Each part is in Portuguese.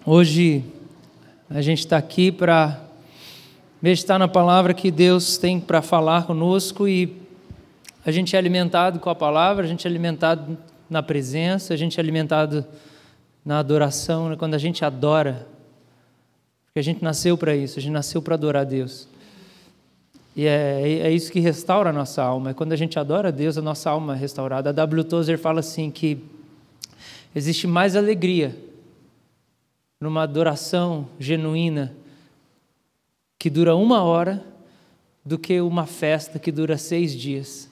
Hoje a gente está aqui para meditar na palavra que Deus tem para falar conosco, e a gente é alimentado com a palavra, a gente é alimentado na presença, a gente é alimentado na adoração, né? Quando a gente adora, porque a gente nasceu para isso, a gente nasceu para adorar a Deus. E é isso que restaura a nossa alma. É quando a gente adora a Deus, a nossa alma é restaurada. A W. Tozer fala assim que existe mais alegria numa adoração genuína que dura 1 hora do que uma festa que dura 6 dias.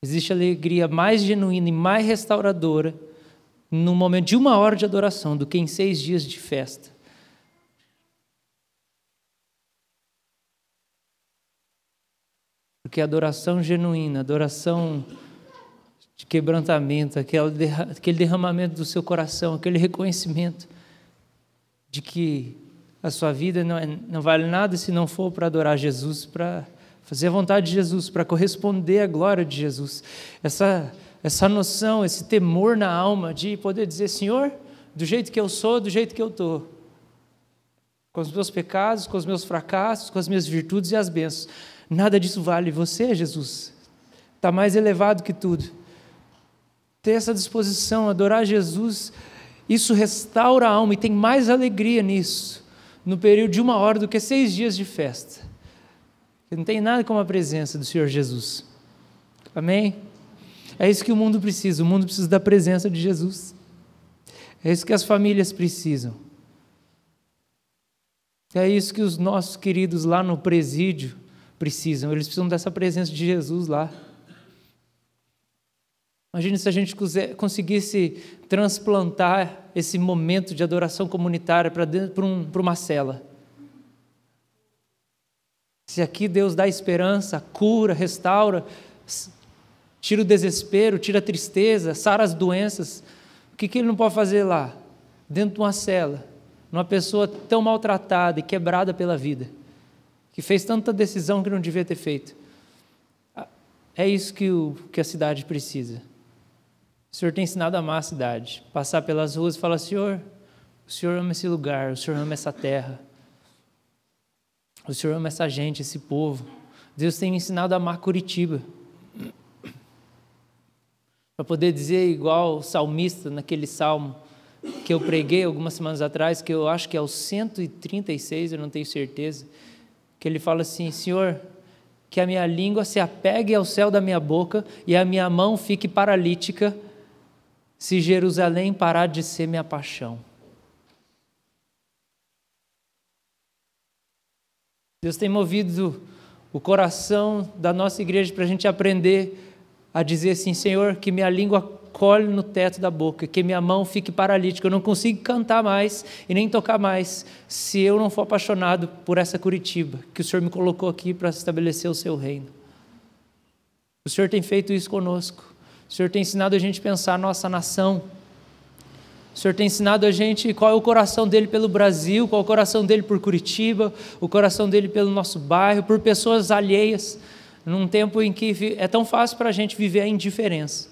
Existe alegria mais genuína e mais restauradora no momento de 1 hora de adoração do que em 6 dias de festa. Porque a adoração genuína, adoração de quebrantamento, aquele derramamento do seu coração, aquele reconhecimento de que a sua vida não vale nada se não for para adorar Jesus, para fazer a vontade de Jesus, para corresponder à glória de Jesus. Essa noção, esse temor na alma de poder dizer: Senhor, do jeito que eu sou, do jeito que eu estou, com os meus pecados, com os meus fracassos, com as minhas virtudes e as bênçãos, nada disso vale. Você, Jesus, está mais elevado que tudo. Ter essa disposição, adorar Jesus, isso restaura a alma e tem mais alegria nisso, no período de 1 hora, do que 6 dias de festa. Não tem nada como a presença do Senhor Jesus. Amém? É isso que o mundo precisa da presença de Jesus. É isso que as famílias precisam. É isso que os nossos queridos lá no presídio precisam. Eles precisam dessa presença de Jesus lá. Imagine se a gente conseguisse transplantar esse momento de adoração comunitária para uma cela. Se aqui Deus dá esperança, cura, restaura, tira o desespero, tira a tristeza, sara as doenças, o que Ele não pode fazer lá, dentro de uma cela, numa pessoa tão maltratada e quebrada pela vida, que fez tanta decisão que não devia ter feito? É isso que a cidade precisa. O Senhor tem ensinado a amar a cidade, passar pelas ruas e falar: Senhor, o Senhor ama esse lugar, o Senhor ama essa terra, o Senhor ama essa gente, esse povo. Deus tem me ensinado a amar Curitiba, para poder dizer igual o salmista naquele salmo que eu preguei algumas semanas atrás, que eu acho que é o 136, eu não tenho certeza, que ele fala assim: Senhor, que a minha língua se apegue ao céu da minha boca e a minha mão fique paralítica se Jerusalém parar de ser minha paixão. Deus tem movido o coração da nossa igreja para a gente aprender a dizer assim: Senhor, que minha língua colhe no teto da boca, que minha mão fique paralítica, eu não consigo cantar mais e nem tocar mais se eu não for apaixonado por essa Curitiba, que o Senhor me colocou aqui para estabelecer o seu reino. O Senhor tem feito isso conosco. O Senhor tem ensinado a gente a pensar a nossa nação. O Senhor tem ensinado a gente qual é o coração dele pelo Brasil, qual é o coração dele por Curitiba, o coração dele pelo nosso bairro, por pessoas alheias, num tempo em que é tão fácil para a gente viver a indiferença.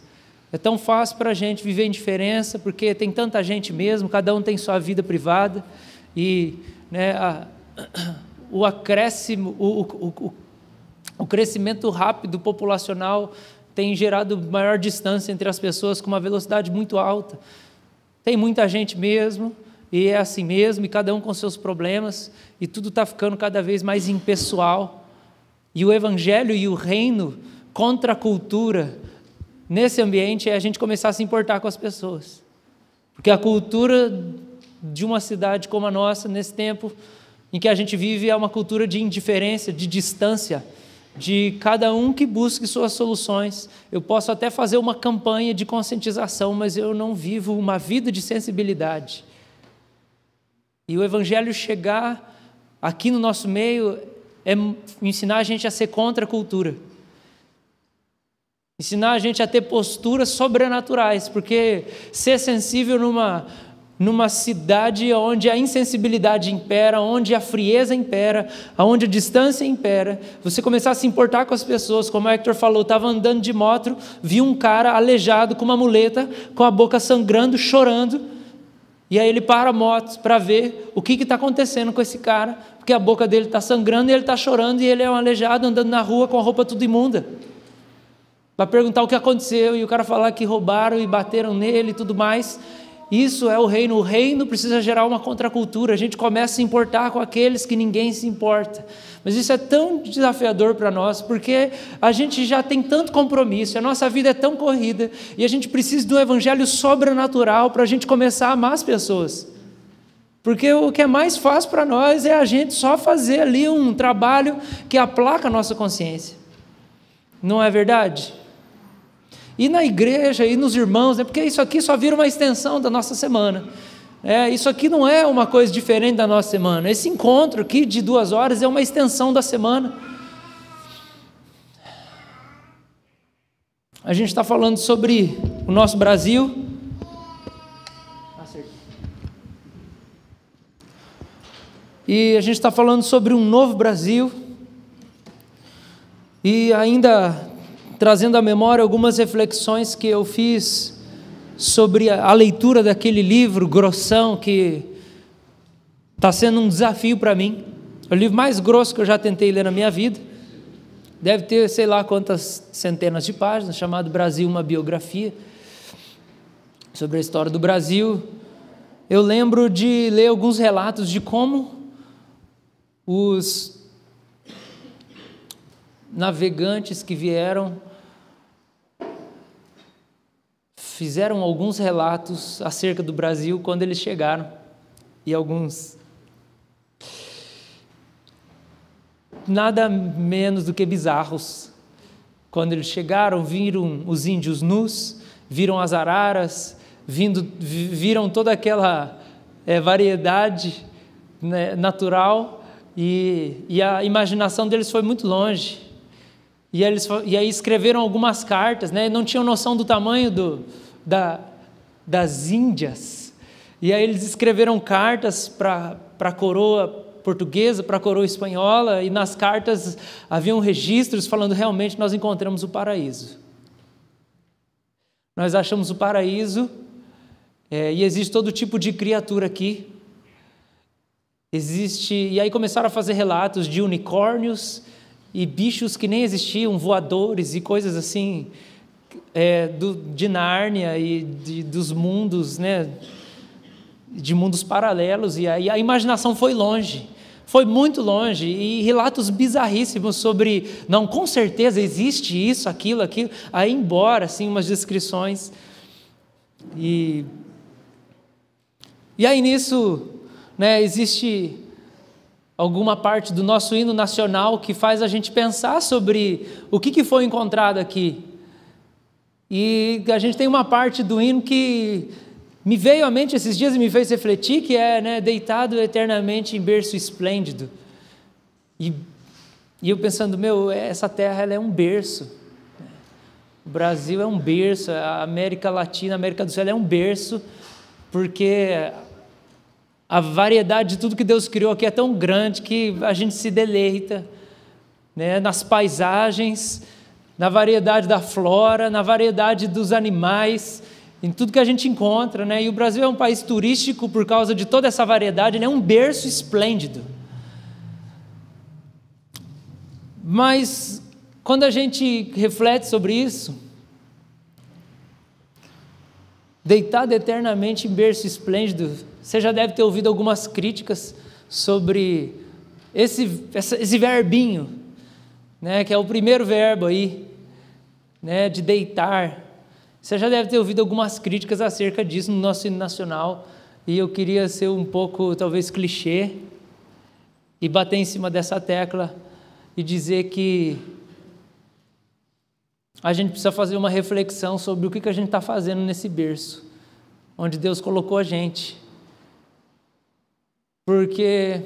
É tão fácil para a gente viver a indiferença, porque tem tanta gente mesmo, cada um tem sua vida privada, e o acréscimo, o crescimento rápido populacional tem gerado maior distância entre as pessoas com uma velocidade muito alta. Tem muita gente mesmo, e é assim mesmo, e cada um com seus problemas, e tudo está ficando cada vez mais impessoal. E o evangelho e o reino contra a cultura, nesse ambiente, é a gente começar a se importar com as pessoas. Porque a cultura de uma cidade como a nossa, nesse tempo em que a gente vive, é uma cultura de indiferença, de distância, de cada um que busque suas soluções. Eu posso até fazer uma campanha de conscientização, mas eu não vivo uma vida de sensibilidade. E o evangelho chegar aqui no nosso meio é ensinar a gente a ser contra a cultura, ensinar a gente a ter posturas sobrenaturais, porque ser sensível numa cidade onde a insensibilidade impera, onde a frieza impera, onde a distância impera, você começar a se importar com as pessoas, como o Hector falou, estava andando de moto, vi um cara aleijado com uma muleta, com a boca sangrando, chorando, E aí ele para a moto para ver o que está acontecendo com esse cara, porque a boca dele está sangrando e ele está chorando, e ele é um aleijado andando na rua com a roupa tudo imunda. Para perguntar o que aconteceu, e o cara falar que roubaram e bateram nele e tudo mais. Isso é o reino. O reino precisa gerar uma contracultura. A gente começa a se importar com aqueles que ninguém se importa. Mas isso é tão desafiador para nós, porque a gente já tem tanto compromisso, a nossa vida é tão corrida, e a gente precisa de um evangelho sobrenatural para a gente começar a amar as pessoas. Porque o que é mais fácil para nós é a gente só fazer ali um trabalho que aplaca a nossa consciência. Não é verdade? E na igreja, e nos irmãos, porque isso aqui só vira uma extensão da nossa semana. Isso aqui não é uma coisa diferente da nossa semana. Esse encontro aqui de 2 horas é uma extensão da semana. A gente está falando sobre o nosso Brasil. E a gente está falando sobre um novo Brasil. E ainda trazendo à memória algumas reflexões que eu fiz sobre a leitura daquele livro grossão, que está sendo um desafio para mim. É o livro mais grosso que eu já tentei ler na minha vida. Deve ter sei lá quantas centenas de páginas, chamado Brasil, uma biografia, sobre a história do Brasil. Eu lembro de ler alguns relatos de como os navegantes que vieram fizeram alguns relatos acerca do Brasil quando eles chegaram, e alguns nada menos do que bizarros. Quando eles chegaram, viram os índios nus, viram as araras, viram toda aquela variedade, né, natural, e a imaginação deles foi muito longe. E aí escreveram algumas cartas, né? Não tinham noção do tamanho das Índias, e aí eles escreveram cartas para a coroa portuguesa, para a coroa espanhola, e nas cartas haviam registros falando: realmente nós encontramos o paraíso, nós achamos o paraíso, e existe todo tipo de criatura aqui, e aí começaram a fazer relatos de unicórnios e bichos que nem existiam, voadores e coisas assim, de Nárnia e dos mundos, né, de mundos paralelos. E aí a imaginação foi longe, foi muito longe, e relatos bizarríssimos sobre, não, com certeza existe isso, aquilo, aí embora, assim, umas descrições, e aí nisso, né, existe alguma parte do nosso hino nacional que faz a gente pensar sobre o que foi encontrado aqui. E a gente tem uma parte do hino que me veio à mente esses dias e me fez refletir, que é, né, deitado eternamente em berço esplêndido. E eu pensando, essa terra ela é um berço. O Brasil é um berço, a América Latina, a América do Sul é um berço, porque a variedade de tudo que Deus criou aqui é tão grande que a gente se deleita, né, nas paisagens, na variedade da flora, na variedade dos animais, em tudo que a gente encontra, né? E o Brasil é um país turístico por causa de toda essa variedade, né? Um berço esplêndido. Mas quando a gente reflete sobre isso, deitado eternamente em berço esplêndido, você já deve ter ouvido algumas críticas sobre esse verbinho, né, que é o primeiro verbo aí, né, de deitar. Você já deve ter ouvido algumas críticas acerca disso no nosso hino nacional, e eu queria ser um pouco, talvez, clichê, e bater em cima dessa tecla e dizer que a gente precisa fazer uma reflexão sobre o que a gente está fazendo nesse berço, onde Deus colocou a gente. Porque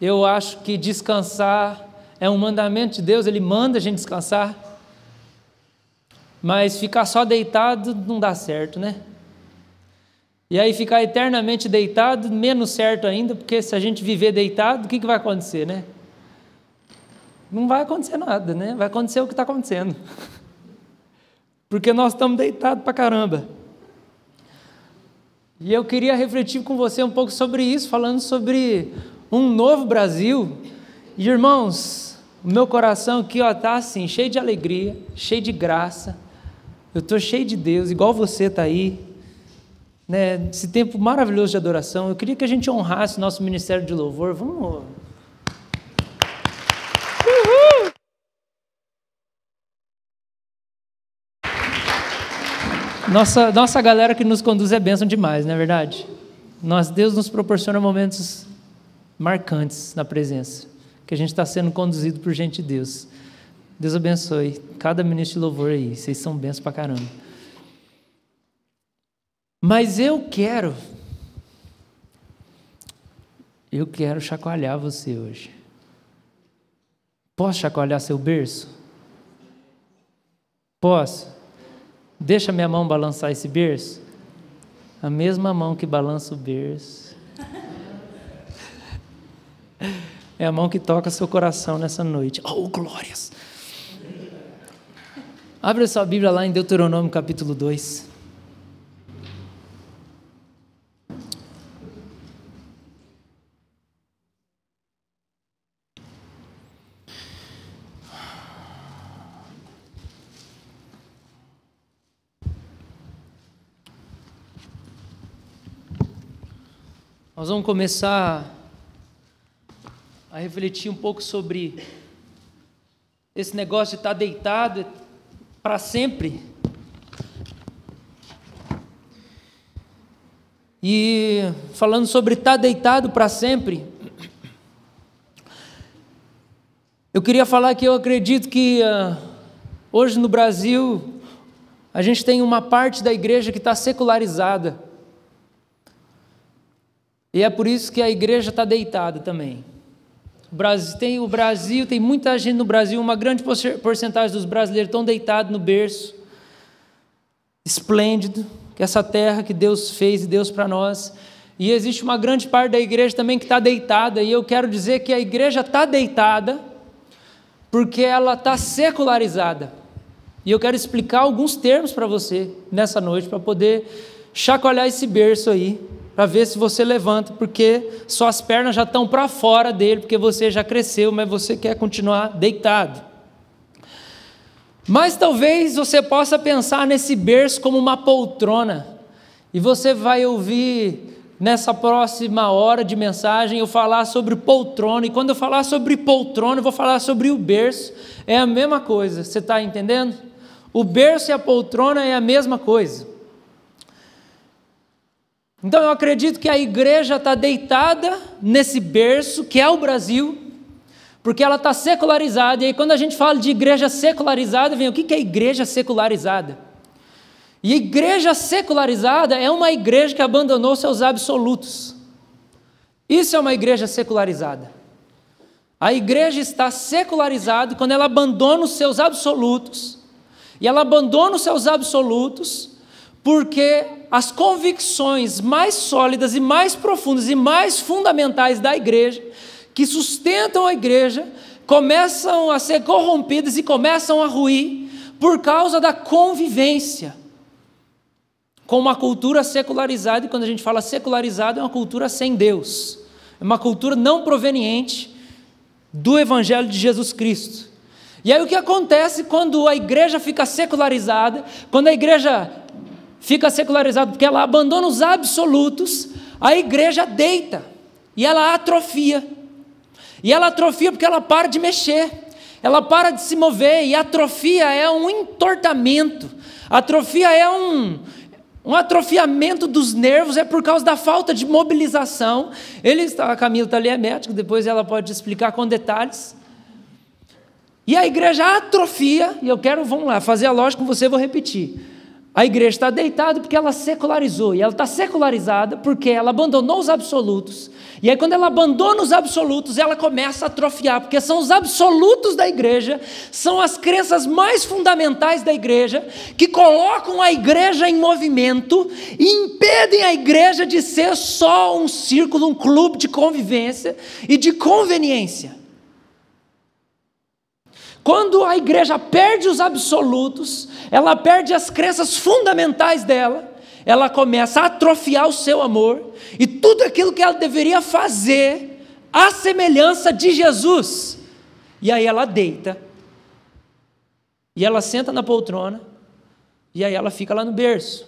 eu acho que descansar é um mandamento de Deus, Ele manda a gente descansar, mas ficar só deitado não dá certo, né? E aí ficar eternamente deitado, menos certo ainda, porque se a gente viver deitado, o que vai acontecer, né? Não vai acontecer nada, né? Vai acontecer o que está acontecendo, porque nós estamos deitados para caramba. E eu queria refletir com você um pouco sobre isso, falando sobre um novo Brasil. E, irmãos, o meu coração aqui está assim, cheio de alegria, cheio de graça. Eu estou cheio de Deus, igual você está aí, né? Esse tempo maravilhoso de adoração. Eu queria que a gente honrasse o nosso ministério de louvor. Vamos... Uhul! Nossa galera que nos conduz é bênção demais, não é verdade? Deus nos proporciona momentos marcantes na presença, que a gente está sendo conduzido por gente de Deus. Deus abençoe cada ministro de louvor aí, vocês são bênçãos pra caramba. Mas eu quero chacoalhar você hoje. Posso chacoalhar seu berço? Posso? Deixa minha mão balançar esse berço. A mesma mão que balança o berço é a mão que toca seu coração nessa noite. Oh, glórias! Abre a sua Bíblia lá em Deuteronômio capítulo 2. Nós vamos começar a refletir um pouco sobre esse negócio de estar deitado para sempre. E falando sobre estar deitado para sempre, eu queria falar que eu acredito que hoje no Brasil a gente tem uma parte da igreja que está secularizada. E é por isso que a igreja está deitada também. O Brasil tem muita gente no Brasil, uma grande porcentagem dos brasileiros estão deitados no berço esplêndido, que é essa terra que Deus fez e Deus para nós. E existe uma grande parte da igreja também que está deitada, e eu quero dizer que a igreja está deitada porque ela está secularizada. E eu quero explicar alguns termos para você nessa noite, para poder chacoalhar esse berço aí, para ver se você levanta, porque suas pernas já estão para fora dele, porque você já cresceu, mas você quer continuar deitado. Mas talvez você possa pensar nesse berço como uma poltrona, e você vai ouvir nessa próxima hora de mensagem eu falar sobre poltrona, e quando eu falar sobre poltrona, eu vou falar sobre o berço, é a mesma coisa, você está entendendo? O berço e a poltrona é a mesma coisa. Então eu acredito que a igreja está deitada nesse berço, que é o Brasil, porque ela está secularizada, e aí quando a gente fala de igreja secularizada, vem o que é igreja secularizada? E igreja secularizada é uma igreja que abandonou seus absolutos. Isso é uma igreja secularizada. A igreja está secularizada quando ela abandona os seus absolutos, e ela abandona os seus absolutos porque as convicções mais sólidas e mais profundas e mais fundamentais da igreja, que sustentam a igreja, começam a ser corrompidas e começam a ruir por causa da convivência com uma cultura secularizada. E quando a gente fala secularizada, é uma cultura sem Deus, é uma cultura não proveniente do Evangelho de Jesus Cristo. E aí o que acontece quando a igreja fica secularizada, quando a igreja fica secularizada porque ela abandona os absolutos, a igreja deita, e ela atrofia, porque ela para de mexer, ela para de se mover, e atrofia é um entortamento, atrofia é um atrofiamento dos nervos, é por causa da falta de mobilização. A Camila está ali, é médica, depois ela pode explicar com detalhes. E a igreja atrofia, e vamos lá, fazer a lógica com você, vou repetir. A igreja está deitada porque ela secularizou, e ela está secularizada porque ela abandonou os absolutos, e aí quando ela abandona os absolutos, ela começa a atrofiar, porque são os absolutos da igreja, são as crenças mais fundamentais da igreja, que colocam a igreja em movimento, e impedem a igreja de ser só um círculo, um clube de convivência e de conveniência. Quando a igreja perde os absolutos, ela perde as crenças fundamentais dela, ela começa a atrofiar o seu amor, e tudo aquilo que ela deveria fazer, à semelhança de Jesus. E aí ela deita, e ela senta na poltrona, e aí ela fica lá no berço.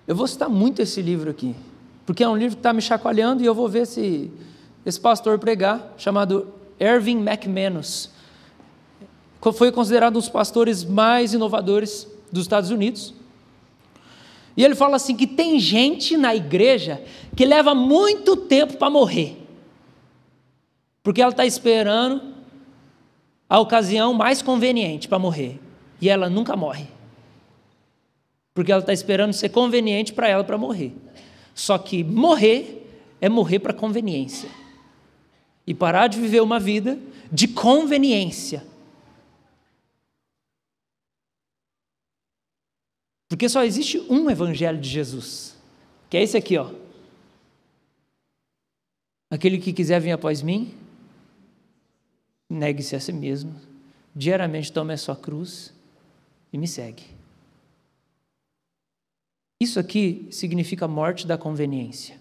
Eu vou citar muito esse livro aqui, porque é um livro que está me chacoalhando, e eu vou ver esse pastor pregar, chamado Erwin McManus. Foi considerado um dos pastores mais inovadores dos Estados Unidos. E ele fala assim, que tem gente na igreja que leva muito tempo para morrer, porque ela está esperando a ocasião mais conveniente para morrer, e ela nunca morre, porque ela está esperando ser conveniente para ela para morrer. Só que morrer é morrer para conveniência, e parar de viver uma vida de conveniência, porque só existe um evangelho de Jesus, que é esse aqui, ó. Aquele que quiser vir após mim, negue-se a si mesmo, diariamente tome a sua cruz e me segue. Isso aqui significa a morte da conveniência.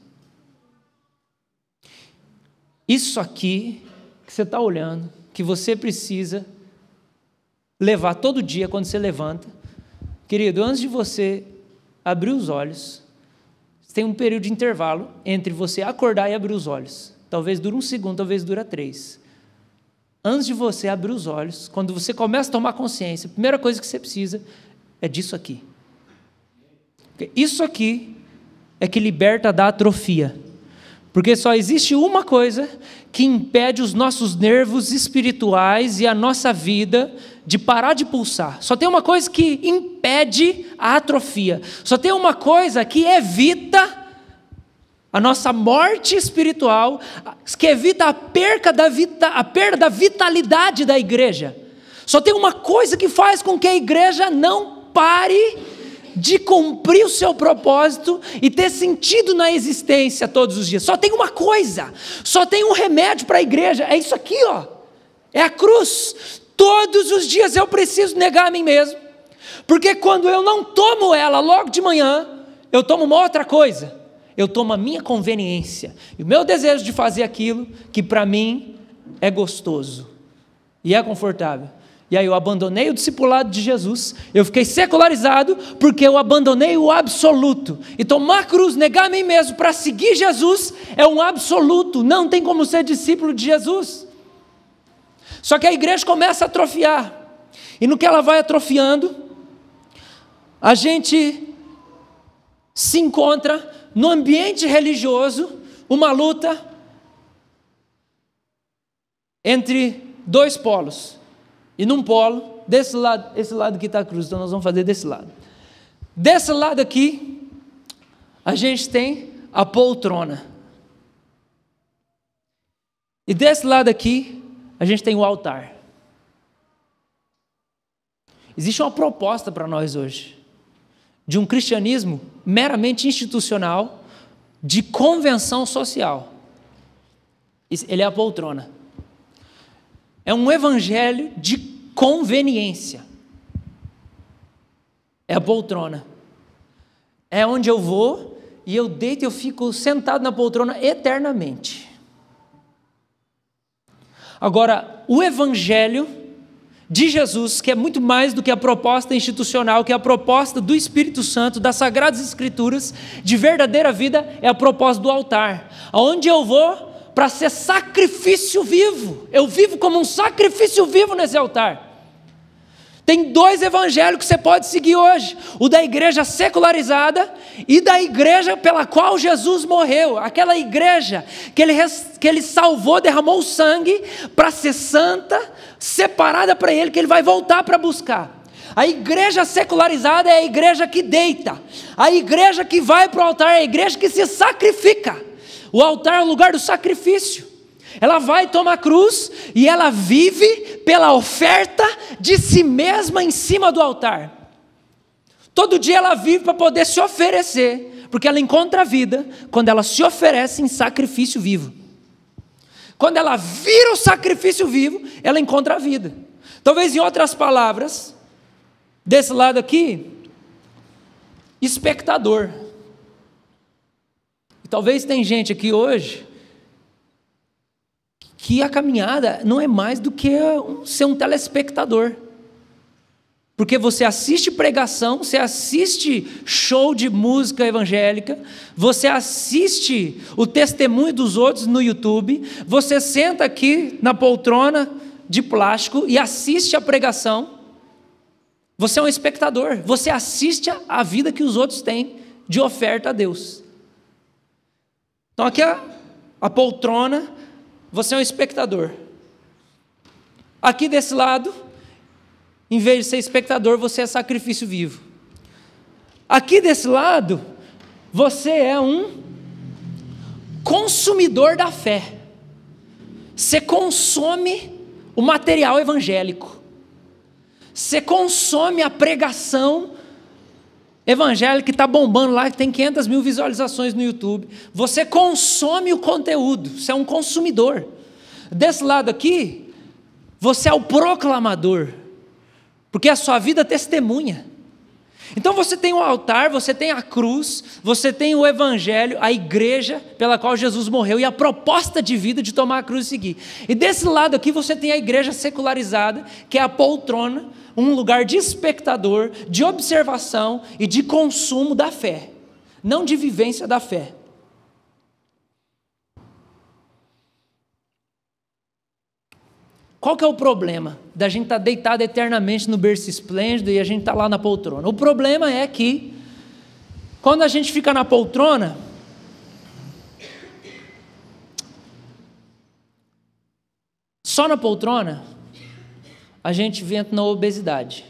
Isso aqui que você está olhando, que você precisa levar todo dia quando você levanta. Querido, antes de você abrir os olhos, tem um período de intervalo entre você acordar e abrir os olhos. Talvez dure 1 segundo, talvez dure 3. Antes de você abrir os olhos, quando você começa a tomar consciência, a primeira coisa que você precisa é disso aqui. Isso aqui é que liberta da atrofia. Porque só existe uma coisa que impede os nossos nervos espirituais e a nossa vida de parar de pulsar. Só tem uma coisa que impede a atrofia. Só tem uma coisa que evita a nossa morte espiritual, que evita a perda da vitalidade da igreja. Só tem uma coisa que faz com que a igreja não pare de cumprir o seu propósito e ter sentido na existência todos os dias. Só tem uma coisa, só tem um remédio para a igreja, é isso aqui, ó. É a cruz. Todos os dias eu preciso negar a mim mesmo, porque quando eu não tomo ela logo de manhã, eu tomo uma outra coisa. Eu tomo a minha conveniência e o meu desejo de fazer aquilo que para mim é gostoso e é confortável. E aí eu abandonei o discipulado de Jesus, eu fiquei secularizado porque eu abandonei o absoluto. E tomar a cruz, negar a mim mesmo para seguir Jesus é um absoluto, não tem como ser discípulo de Jesus. Só que a igreja começa a atrofiar, e no que ela vai atrofiando, a gente se encontra no ambiente religioso, uma luta entre dois polos. E num polo, desse lado, esse lado aqui está a cruz, então nós vamos fazer desse lado. Desse lado aqui, a gente tem a poltrona. E desse lado aqui, a gente tem o altar. Existe uma proposta para nós hoje, de um cristianismo meramente institucional, de convenção social. Ele é a poltrona. É um evangelho de conveniência. É a poltrona. É onde eu vou e eu deito e eu fico sentado na poltrona eternamente. Agora, o evangelho de Jesus, que é muito mais do que a proposta institucional, que é a proposta do Espírito Santo, das Sagradas Escrituras, de verdadeira vida, é a proposta do altar. Aonde eu vou para ser sacrifício vivo. Eu vivo como um sacrifício vivo nesse altar. Tem dois evangelhos que você pode seguir hoje: o da igreja secularizada e da igreja pela qual Jesus morreu. Aquela igreja que ele salvou, derramou o sangue para ser santa, separada para ele, que ele vai voltar para buscar. A igreja secularizada é a igreja que deita. A igreja que vai para o altar é a igreja que se sacrifica. O altar é o lugar do sacrifício. Ela vai tomar cruz e ela vive pela oferta de si mesma em cima do altar. Todo dia ela vive para poder se oferecer, porque ela encontra a vida quando ela se oferece em sacrifício vivo. Quando ela vira o sacrifício vivo, ela encontra a vida. Talvez em outras palavras, desse lado aqui, espectador. E talvez tem gente aqui hoje que a caminhada não é mais do que ser um telespectador. Porque você assiste pregação, você assiste show de música evangélica, você assiste o testemunho dos outros no YouTube, você senta aqui na poltrona de plástico e assiste a pregação. Você é um espectador, você assiste a vida que os outros têm de oferta a Deus. Então aqui a poltrona, você é um espectador. Aqui desse lado, em vez de ser espectador, você é sacrifício vivo. Aqui desse lado, você é um consumidor da fé. Você consome o material evangélico. Você consome a pregação evangélica que está bombando lá, que tem 500 mil visualizações no YouTube. Você consome o conteúdo, você é um consumidor. Desse lado aqui, você é o proclamador, porque a sua vida testemunha. Então você tem o altar, você tem a cruz, você tem o evangelho, a igreja pela qual Jesus morreu e a proposta de vida de tomar a cruz e seguir. E desse lado aqui você tem a igreja secularizada, que é a poltrona, um lugar de espectador, de observação e de consumo da fé, não de vivência da fé. Qual que é o problema da gente estar deitado eternamente no berço esplêndido e a gente está lá na poltrona? O problema é que, quando a gente fica na poltrona, só na poltrona, a gente entra na obesidade.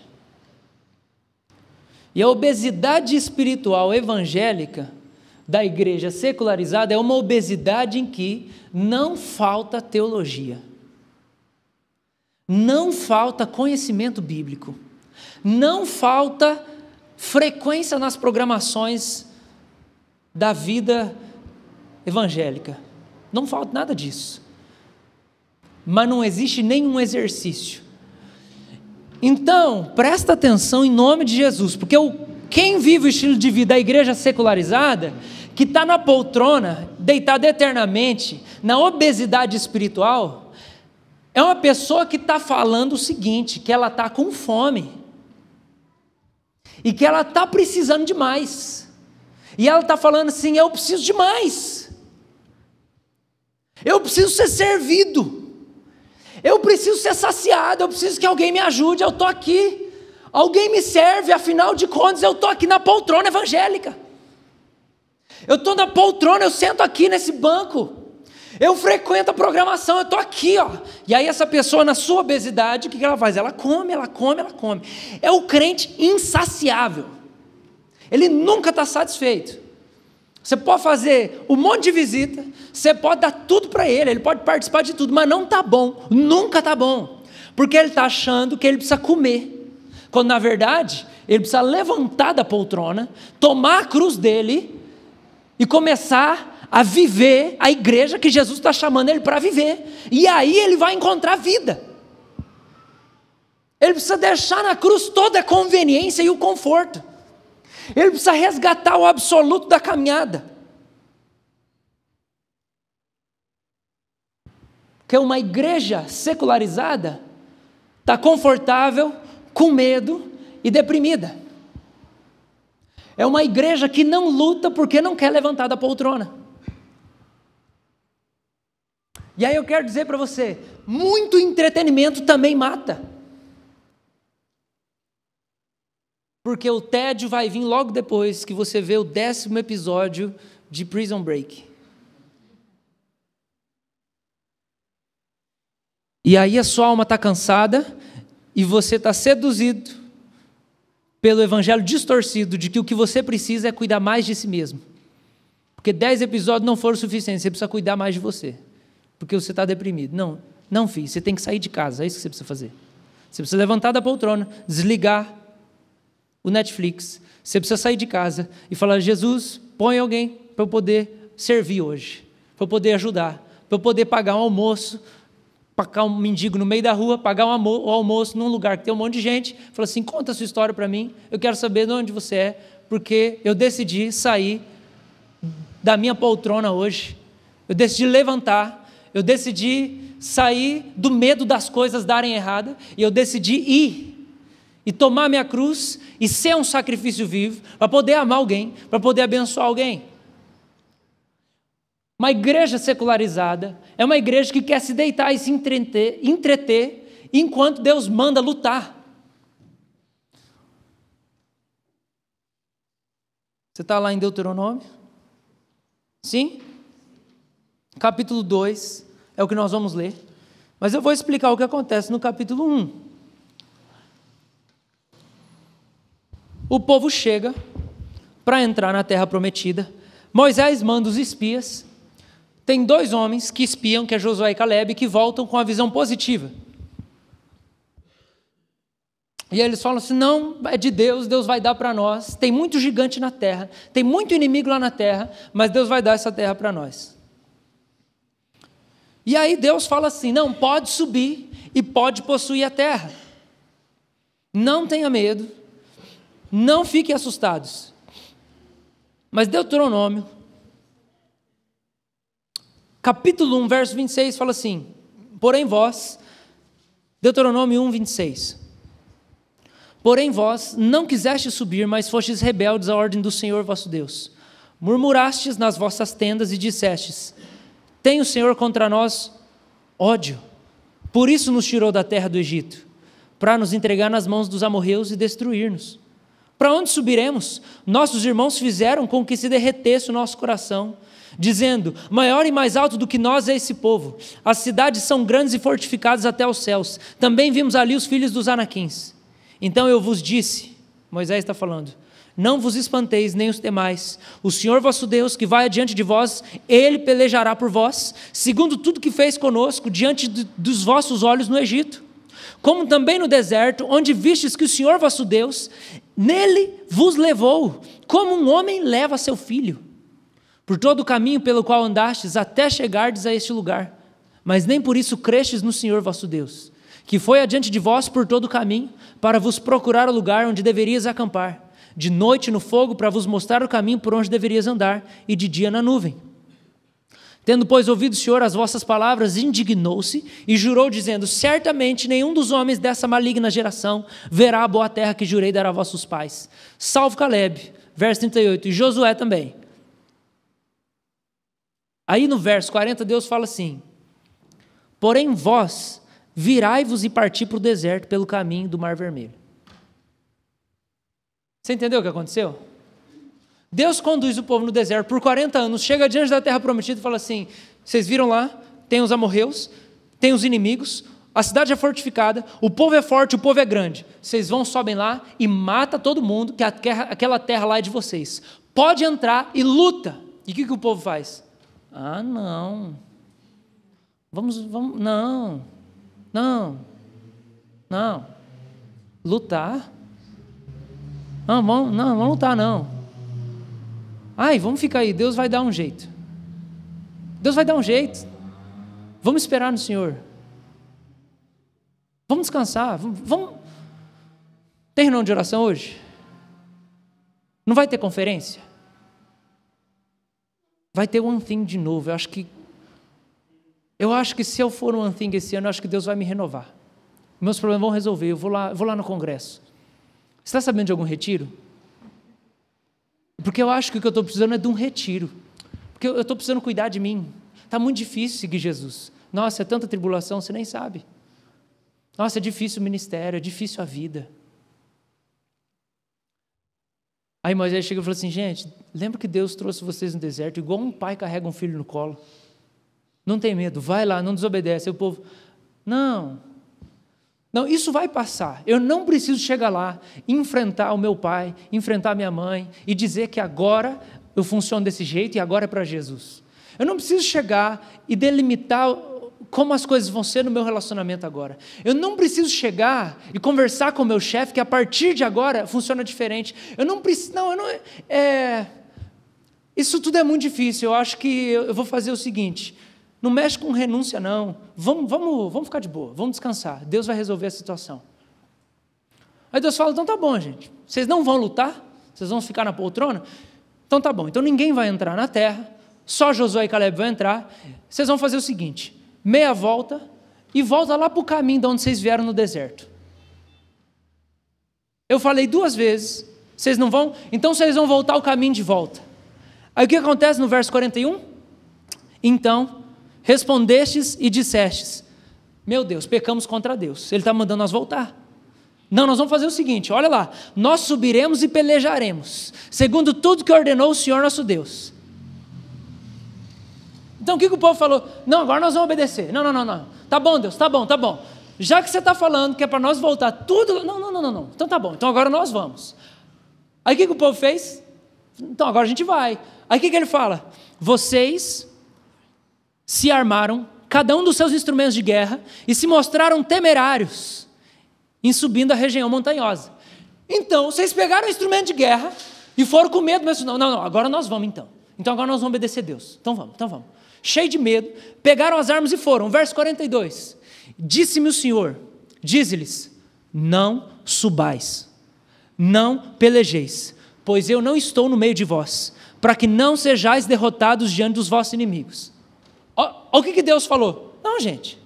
E a obesidade espiritual evangélica da igreja secularizada é uma obesidade em que não falta teologia. Não falta conhecimento bíblico, não falta frequência nas programações da vida evangélica, não falta nada disso, mas não existe nenhum exercício. Então, presta atenção em nome de Jesus, porque quem vive o estilo de vida da igreja secularizada, que está na poltrona, deitado eternamente, na obesidade espiritual, é uma pessoa que está falando o seguinte, que ela está com fome, e que ela está precisando de mais, e ela está falando assim, eu preciso de mais, eu preciso ser servido, eu preciso ser saciado, eu preciso que alguém me ajude, eu estou aqui, alguém me serve, afinal de contas eu estou aqui na poltrona evangélica, eu estou na poltrona, eu sento aqui nesse banco, eu frequento a programação, eu estou aqui, ó. E aí essa pessoa na sua obesidade, o que ela faz? Ela come, ela come, ela come. É o crente insaciável. Ele nunca está satisfeito. Você pode fazer um monte de visita, você pode dar tudo para ele pode participar de tudo, mas não está bom, nunca está bom. Porque ele está achando que ele precisa comer. Quando na verdade, ele precisa levantar da poltrona, tomar a cruz dele e começar a viver a igreja que Jesus está chamando ele para viver, e aí ele vai encontrar vida. Ele precisa deixar na cruz toda a conveniência e o conforto, ele precisa resgatar o absoluto da caminhada, porque uma igreja secularizada está confortável, com medo e deprimida. É uma igreja que não luta porque não quer levantar da poltrona. E aí eu quero dizer para você, muito entretenimento também mata. Porque o tédio vai vir logo depois que você vê o 10º episódio de Prison Break. E aí a sua alma está cansada e você está seduzido pelo evangelho distorcido de que o que você precisa é cuidar mais de si mesmo. Porque 10 episódios não foram suficientes, você precisa cuidar mais de você. Porque você está deprimido. Não, filho, você tem que sair de casa, é isso que você precisa fazer. Você precisa levantar da poltrona, desligar o Netflix, você precisa sair de casa e falar, Jesus, põe alguém para eu poder servir hoje, para eu poder ajudar, para eu poder pagar um almoço pagar um mendigo no meio da rua, pagar o almoço num lugar que tem um monte de gente, falou assim, conta a sua história para mim, eu quero saber de onde você é, porque eu decidi sair da minha poltrona hoje, eu decidi levantar, eu decidi sair do medo das coisas darem errado, e eu decidi ir, e tomar minha cruz, e ser um sacrifício vivo, para poder amar alguém, para poder abençoar alguém. Uma igreja secularizada é uma igreja que quer se deitar e se entreter enquanto Deus manda lutar. Você está lá em Deuteronômio? Sim? Capítulo 2 é o que nós vamos ler. Mas eu vou explicar o que acontece no capítulo 1. O povo chega para entrar na terra prometida. Moisés manda os espias. Tem 2 homens que espiam, que é Josué e Caleb, que voltam com a visão positiva. E eles falam assim, não, é de Deus, Deus vai dar para nós. Tem muito gigante na terra, tem muito inimigo lá na terra, mas Deus vai dar essa terra para nós. E aí Deus fala assim, não, pode subir e pode possuir a terra. Não tenha medo, não fiquem assustados. Mas Deuteronômio, capítulo 1, verso 26, fala assim, porém vós, Deuteronômio 1, 26, porém vós não quisestes subir, mas fostes rebeldes à ordem do Senhor vosso Deus. Murmurastes nas vossas tendas e dissestes, tem o Senhor contra nós ódio, por isso nos tirou da terra do Egito, para nos entregar nas mãos dos amorreus e destruir-nos. Para onde subiremos? Nossos irmãos fizeram com que se derretesse o nosso coração, dizendo, maior e mais alto do que nós é esse povo. As cidades são grandes e fortificadas até os céus. Também vimos ali os filhos dos Anaquins. Então eu vos disse, Moisés está falando, não vos espanteis nem os temais. O Senhor vosso Deus, que vai adiante de vós, Ele pelejará por vós, segundo tudo que fez conosco, diante dos vossos olhos no Egito. Como também no deserto, onde vistes que o Senhor vosso Deus, nele vos levou, como um homem leva seu filho. Por todo o caminho pelo qual andastes, até chegardes a este lugar. Mas nem por isso crestes no Senhor vosso Deus, que foi adiante de vós por todo o caminho, para vos procurar o lugar onde deverias acampar, de noite no fogo para vos mostrar o caminho por onde deverias andar, e de dia na nuvem. Tendo, pois, ouvido o Senhor as vossas palavras, indignou-se e jurou, dizendo, certamente nenhum dos homens dessa maligna geração verá a boa terra que jurei dar a vossos pais. Salvo Caleb, verso 38, e Josué também. Aí no verso 40 Deus fala assim, porém vós virai-vos e parti para o deserto pelo caminho do Mar Vermelho. Você entendeu o que aconteceu? Deus conduz o povo no deserto por 40 anos, chega diante da terra prometida e fala assim, vocês viram lá, tem os amorreus, tem os inimigos, a cidade é fortificada, o povo é forte, o povo é grande, vocês vão, sobem lá e mata todo mundo, que aquela terra lá é de vocês. Pode entrar e luta. E o que o povo faz? Ah, não. Vamos, não. Lutar? Não, vamos lutar não. Ai, vamos ficar aí, Deus vai dar um jeito. Deus vai dar um jeito. Vamos esperar no Senhor. Vamos descansar. Vamos. Tem reunião de oração hoje? Não vai ter conferência? Vai ter One Thing de novo. Eu acho que se eu for no One Thing esse ano, eu acho que Deus vai me renovar. Meus problemas vão resolver. Eu vou lá no congresso. Você está sabendo de algum retiro? Porque eu acho que o que eu estou precisando é de um retiro. Porque eu estou precisando cuidar de mim. Está muito difícil seguir Jesus. Nossa, é tanta tribulação, você nem sabe. Nossa, é difícil o ministério, é difícil a vida. Aí Moisés chega e fala assim, gente, lembra que Deus trouxe vocês no deserto, igual um pai carrega um filho no colo. Não tem medo, vai lá, não desobedece. Aí o povo, não, isso vai passar. Eu não preciso chegar lá, enfrentar o meu pai, enfrentar a minha mãe e dizer que agora eu funciono desse jeito e agora é para Jesus. Eu não preciso chegar e delimitar como as coisas vão ser no meu relacionamento agora. Eu não preciso chegar e conversar com o meu chefe que a partir de agora funciona diferente. Isso tudo é muito difícil. Eu acho que eu vou fazer o seguinte, Não mexe com renúncia, não. Vamos ficar de boa, vamos descansar. Deus vai resolver a situação. Aí Deus fala, então tá bom, gente. Vocês não vão lutar? Vocês vão ficar na poltrona? Então tá bom. Então ninguém vai entrar na terra. Só Josué e Caleb vão entrar. Vocês vão fazer o seguinte, meia volta e volta lá para o caminho de onde vocês vieram no deserto. Eu falei 2 vezes, vocês não vão? Então vocês vão voltar o caminho de volta. Aí o que acontece no verso 41? Então, respondestes e dissestes, meu Deus, pecamos contra Deus, Ele está mandando nós voltar. Não, nós vamos fazer o seguinte, olha lá, nós subiremos e pelejaremos, segundo tudo que ordenou o Senhor nosso Deus. Então o que o povo falou? Não, agora nós vamos obedecer. Não. Tá bom, Deus, tá bom. Já que você está falando que é para nós voltar tudo... Não. Então tá bom, então agora nós vamos. Aí o que o povo fez? Então agora a gente vai. Aí o que ele fala? Vocês se armaram, cada um dos seus instrumentos de guerra, e se mostraram temerários em subindo a região montanhosa. Então, vocês pegaram o instrumento de guerra e foram com medo, mas não, agora nós vamos então. Então agora nós vamos obedecer a Deus. Então vamos. Cheio de medo, pegaram as armas e foram. Verso 42. Disse-me o Senhor, dize-lhes, não subais, não pelejeis, pois eu não estou no meio de vós, para que não sejais derrotados diante dos vossos inimigos. Olha o que Deus falou. Não, gente,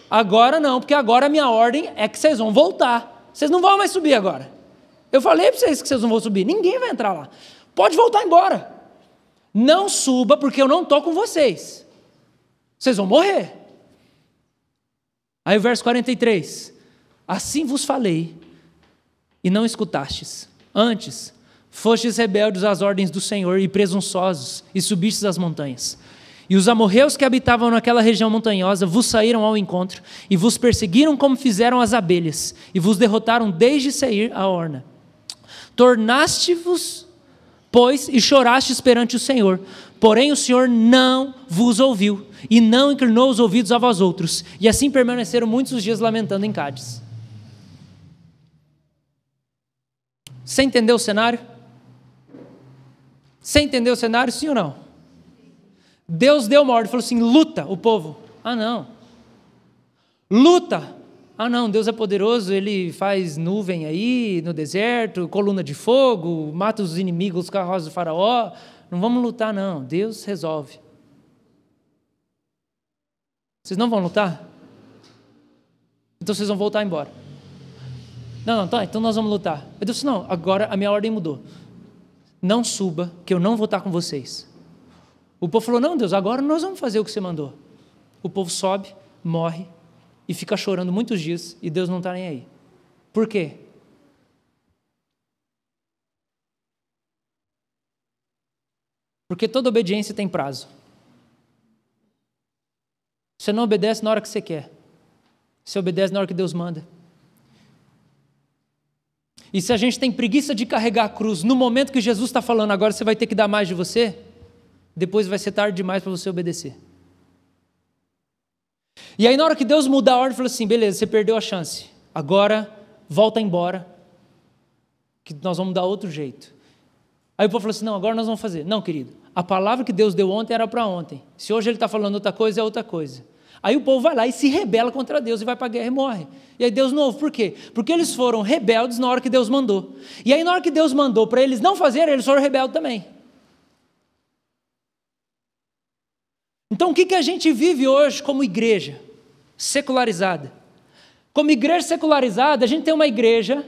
agora não, porque agora a minha ordem é que vocês vão voltar. Vocês não vão mais subir agora. Eu falei para vocês que vocês não vão subir, ninguém vai entrar lá. Pode voltar embora. Não suba, porque eu não estou com vocês. Vocês vão morrer. Aí o verso 43. Assim vos falei, e não escutastes. Antes, fostes rebeldes às ordens do Senhor, e presunçosos, e subistes as montanhas. E os amorreus que habitavam naquela região montanhosa vos saíram ao encontro, e vos perseguiram como fizeram as abelhas, e vos derrotaram desde Seir a Orna. Tornaste-vos, pois, e chorastes perante o Senhor, porém o Senhor não vos ouviu, e não inclinou os ouvidos a vós outros, e assim permaneceram muitos dias lamentando em Cádiz. Você entendeu o cenário? Você entendeu o cenário, sim ou não? Deus deu uma ordem, falou assim, luta, o povo. Ah, não. Luta. Ah, não, Deus é poderoso, Ele faz nuvem aí no deserto, coluna de fogo, mata os inimigos, os carros do faraó. Não vamos lutar, não. Deus resolve. Vocês não vão lutar? Então vocês vão voltar embora. Não, tá, então nós vamos lutar. Eu disse, não, agora a minha ordem mudou. Não suba, que eu não vou estar com vocês. O povo falou, não, Deus, agora nós vamos fazer o que você mandou. O povo sobe, morre, e fica chorando muitos dias, e Deus não está nem aí. Por quê? Porque toda obediência tem prazo. Você não obedece na hora que você quer. Você obedece na hora que Deus manda. E se a gente tem preguiça de carregar a cruz, no momento que Jesus está falando, agora você vai ter que dar mais de você, depois vai ser tarde demais para você obedecer. E aí na hora que Deus muda a ordem, falou assim, beleza, você perdeu a chance, agora volta embora, que nós vamos dar outro jeito. Aí o povo falou assim, não, agora nós vamos fazer. Não, querido, a palavra que Deus deu ontem era para ontem, se hoje Ele está falando outra coisa, é outra coisa. Aí o povo vai lá e se rebela contra Deus e vai para a guerra e morre. E aí Deus não ouve, por quê? Porque eles foram rebeldes na hora que Deus mandou. E aí na hora que Deus mandou para eles não fazerem, eles foram rebeldes também. Então o que a gente vive hoje como igreja secularizada? Como igreja secularizada, a gente tem uma igreja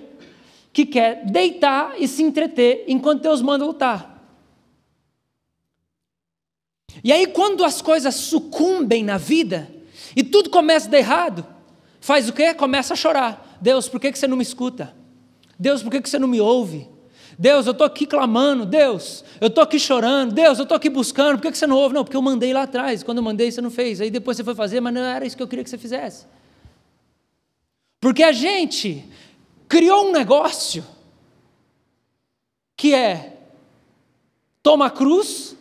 que quer deitar e se entreter enquanto Deus manda lutar. E aí quando as coisas sucumbem na vida e tudo começa a dar errado, faz o quê? Começa a chorar. Deus, por que você não me escuta? Deus, por que você não me ouve? Deus, eu estou aqui clamando. Deus, eu estou aqui chorando. Deus, eu estou aqui buscando. Por que você não ouve? Não, porque eu mandei lá atrás. Quando eu mandei, você não fez. Aí depois você foi fazer, mas não era isso que eu queria que você fizesse. Porque a gente criou um negócio que é toma a cruz,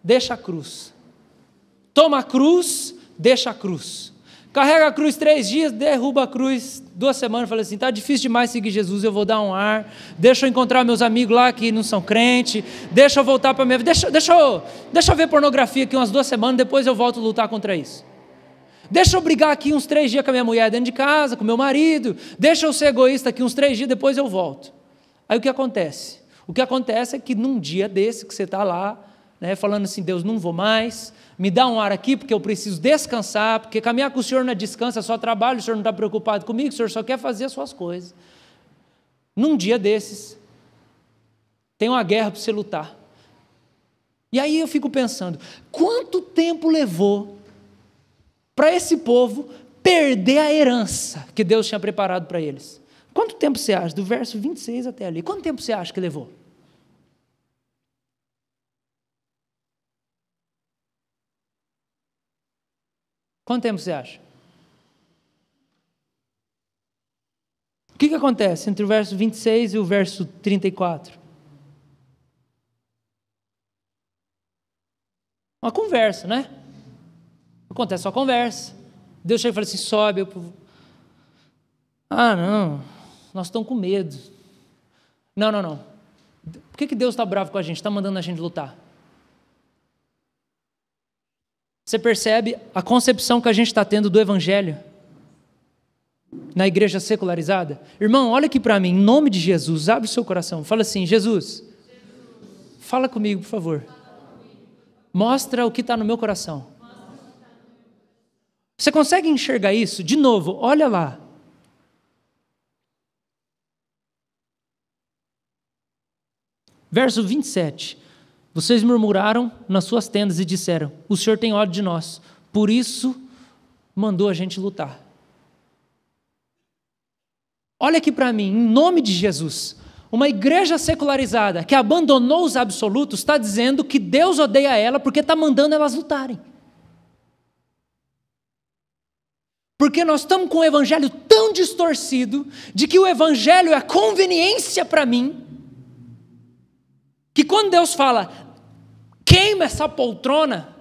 deixa a cruz. Toma a cruz, deixa a cruz. carrega a cruz 3 dias, derruba a cruz 2 semanas, fala assim, está difícil demais seguir Jesus, eu vou dar um ar, deixa eu encontrar meus amigos lá que não são crentes, deixa eu voltar para minha vida, deixa eu ver pornografia aqui umas 2 semanas, depois eu volto a lutar contra isso. Deixa eu brigar aqui uns 3 dias com a minha mulher dentro de casa, com meu marido, deixa eu ser egoísta aqui uns 3 dias, depois eu volto. Aí o que acontece? O que acontece é que num dia desse que você está lá, né, falando assim, Deus, não vou mais, me dá um ar aqui porque eu preciso descansar, porque caminhar com o Senhor não é descanso, é só trabalho, o Senhor não está preocupado comigo, o Senhor só quer fazer as suas coisas. Num dia desses, tem uma guerra para você lutar. E aí eu fico pensando, quanto tempo levou para esse povo perder a herança que Deus tinha preparado para eles? Quanto tempo você acha? Do verso 26 até ali, quanto tempo você acha que levou? Quanto tempo você acha? O que acontece entre o verso 26 e o verso 34? Uma conversa, né? Acontece uma conversa. Deus chega e fala assim, sobe. Não, nós estamos com medo. Não. Por que Deus está bravo com a gente? Está mandando a gente lutar? Você percebe a concepção que a gente está tendo do Evangelho na igreja secularizada? Irmão, olha aqui para mim, em nome de Jesus, abre o seu coração, fala assim, Jesus, fala comigo, por favor. Mostra o que está no meu coração. Você consegue enxergar isso? De novo, olha lá. Verso 27. Vocês murmuraram nas suas tendas e disseram, o Senhor tem ódio de nós, por isso mandou a gente lutar. Olha aqui para mim, em nome de Jesus, uma igreja secularizada que abandonou os absolutos está dizendo que Deus odeia ela porque está mandando elas lutarem. Porque nós estamos com um evangelho tão distorcido, de que o evangelho é conveniência para mim, que quando Deus fala, queima essa poltrona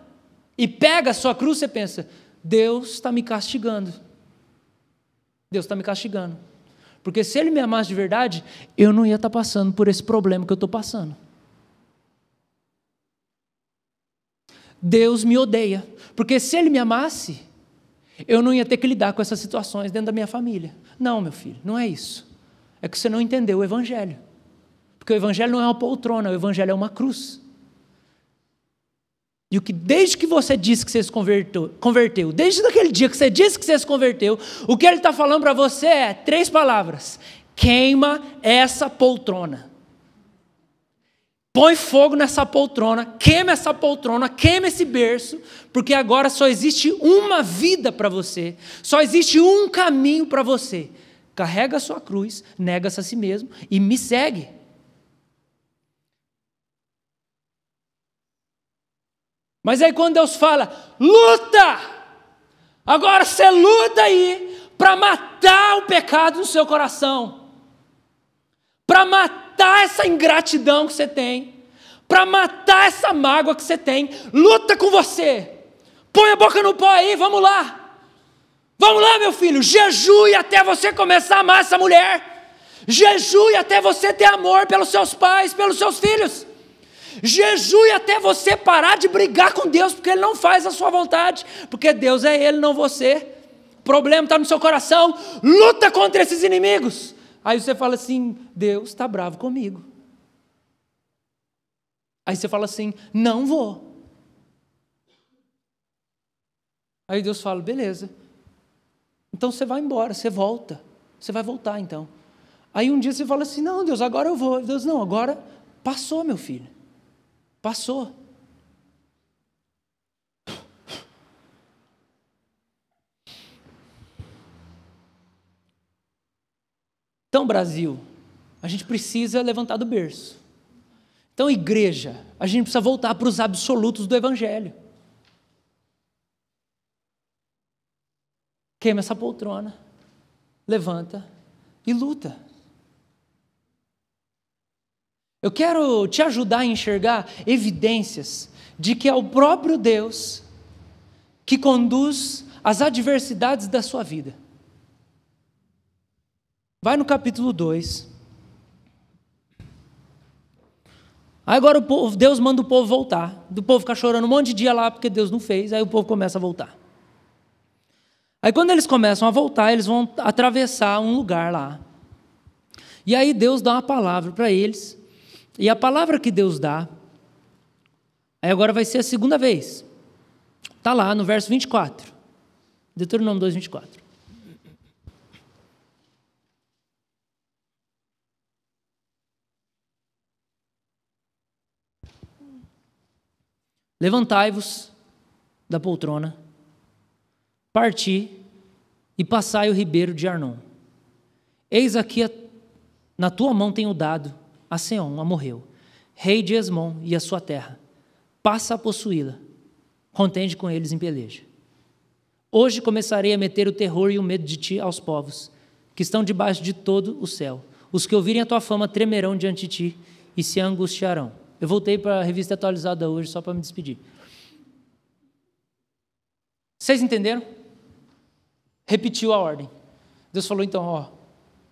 e pega a sua cruz, você pensa, Deus está me castigando. Deus está me castigando. Porque se Ele me amasse de verdade, eu não ia estar passando por esse problema que eu estou passando. Deus me odeia. Porque se Ele me amasse, eu não ia ter que lidar com essas situações dentro da minha família. Não, meu filho, não é isso. É que você não entendeu o Evangelho. Porque o Evangelho não é uma poltrona, o Evangelho é uma cruz. E o que desde que você disse que você se converteu, desde aquele dia que você disse que você se converteu, o que Ele está falando para você é 3 palavras. Queima essa poltrona. Põe fogo nessa poltrona, queima esse berço, porque agora só existe uma vida para você, só existe um caminho para você. Carrega a sua cruz, nega-se a si mesmo e me segue. Mas aí quando Deus fala, luta! Agora você luta aí para matar o pecado no seu coração. Para matar essa ingratidão que você tem. Para matar essa mágoa que você tem. Luta com você. Põe a boca no pó aí, vamos lá. Vamos lá, meu filho. Jejue até você começar a amar essa mulher. Jejue até você ter amor pelos seus pais, pelos seus filhos. Jejue até você parar de brigar com Deus, porque Ele não faz a sua vontade, porque Deus é Ele, não você. O problema está no seu coração, luta contra esses inimigos. Aí você fala assim, Deus está bravo comigo. Aí você fala assim, não vou. Aí Deus fala, beleza. Então você vai embora, você volta. Você vai voltar então. Aí um dia você fala assim, não Deus, agora eu vou. Deus, não, agora passou, meu filho. Passou. Então, Brasil, a gente precisa levantar do berço. Então, igreja, a gente precisa voltar para os absolutos do Evangelho. Queima essa poltrona, levanta e luta. Eu quero te ajudar a enxergar evidências de que é o próprio Deus que conduz as adversidades da sua vida. Vai no capítulo 2. Agora Deus manda o povo voltar. O povo fica chorando um monte de dia lá porque Deus não fez. Aí o povo começa a voltar. Aí quando eles começam a voltar, eles vão atravessar um lugar lá. E aí Deus dá uma palavra para eles. E a palavra que Deus dá, aí agora vai ser a segunda vez. Está lá no verso 24. Deuteronômio 2, 24. Levantai-vos da poltrona, parti e passai o ribeiro de Arnon. Eis aqui na tua mão tenho dado a Seom, amorreu, rei de Esmom e a sua terra. Passa a possuí-la, contende com eles em peleja. Hoje começarei a meter o terror e o medo de ti aos povos, que estão debaixo de todo o céu. Os que ouvirem a tua fama tremerão diante de ti e se angustiarão. Eu voltei para a revista atualizada hoje só para me despedir. Vocês entenderam? Repetiu a ordem. Deus falou então,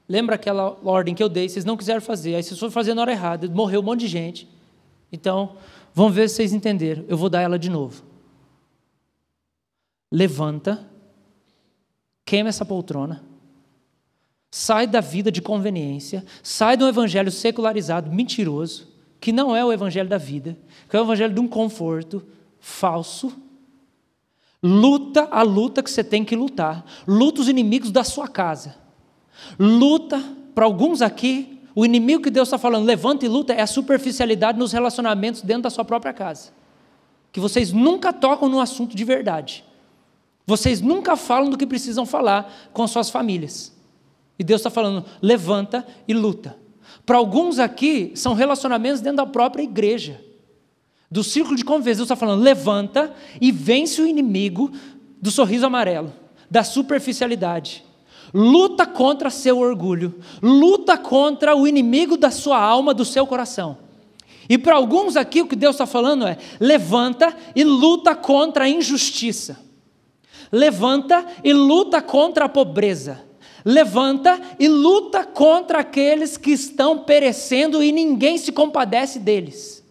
lembra aquela ordem que eu dei, vocês não quiseram fazer, aí vocês foram fazer na hora errada, morreu um monte de gente. Então, vamos ver se vocês entenderam. Eu vou dar ela de novo. Levanta, queima essa poltrona, sai da vida de conveniência, sai do evangelho secularizado, mentiroso, que não é o evangelho da vida, que é o evangelho de um conforto falso. Luta a luta que você tem que lutar. Luta os inimigos da sua casa. Luta, para alguns aqui, o inimigo que Deus está falando, levanta e luta, é a superficialidade nos relacionamentos dentro da sua própria casa. Que vocês nunca tocam no assunto de verdade. Vocês nunca falam do que precisam falar com suas famílias. E Deus está falando, levanta e luta. Para alguns aqui, são relacionamentos dentro da própria igreja. Do círculo de convivência, Deus está falando, levanta e vence o inimigo do sorriso amarelo, da superficialidade. Luta contra seu orgulho. Luta contra o inimigo da sua alma, do seu coração. E para alguns aqui, o que Deus está falando é, levanta e luta contra a injustiça. Levanta e luta contra a pobreza. Levanta e luta contra aqueles que estão perecendo e ninguém se compadece deles.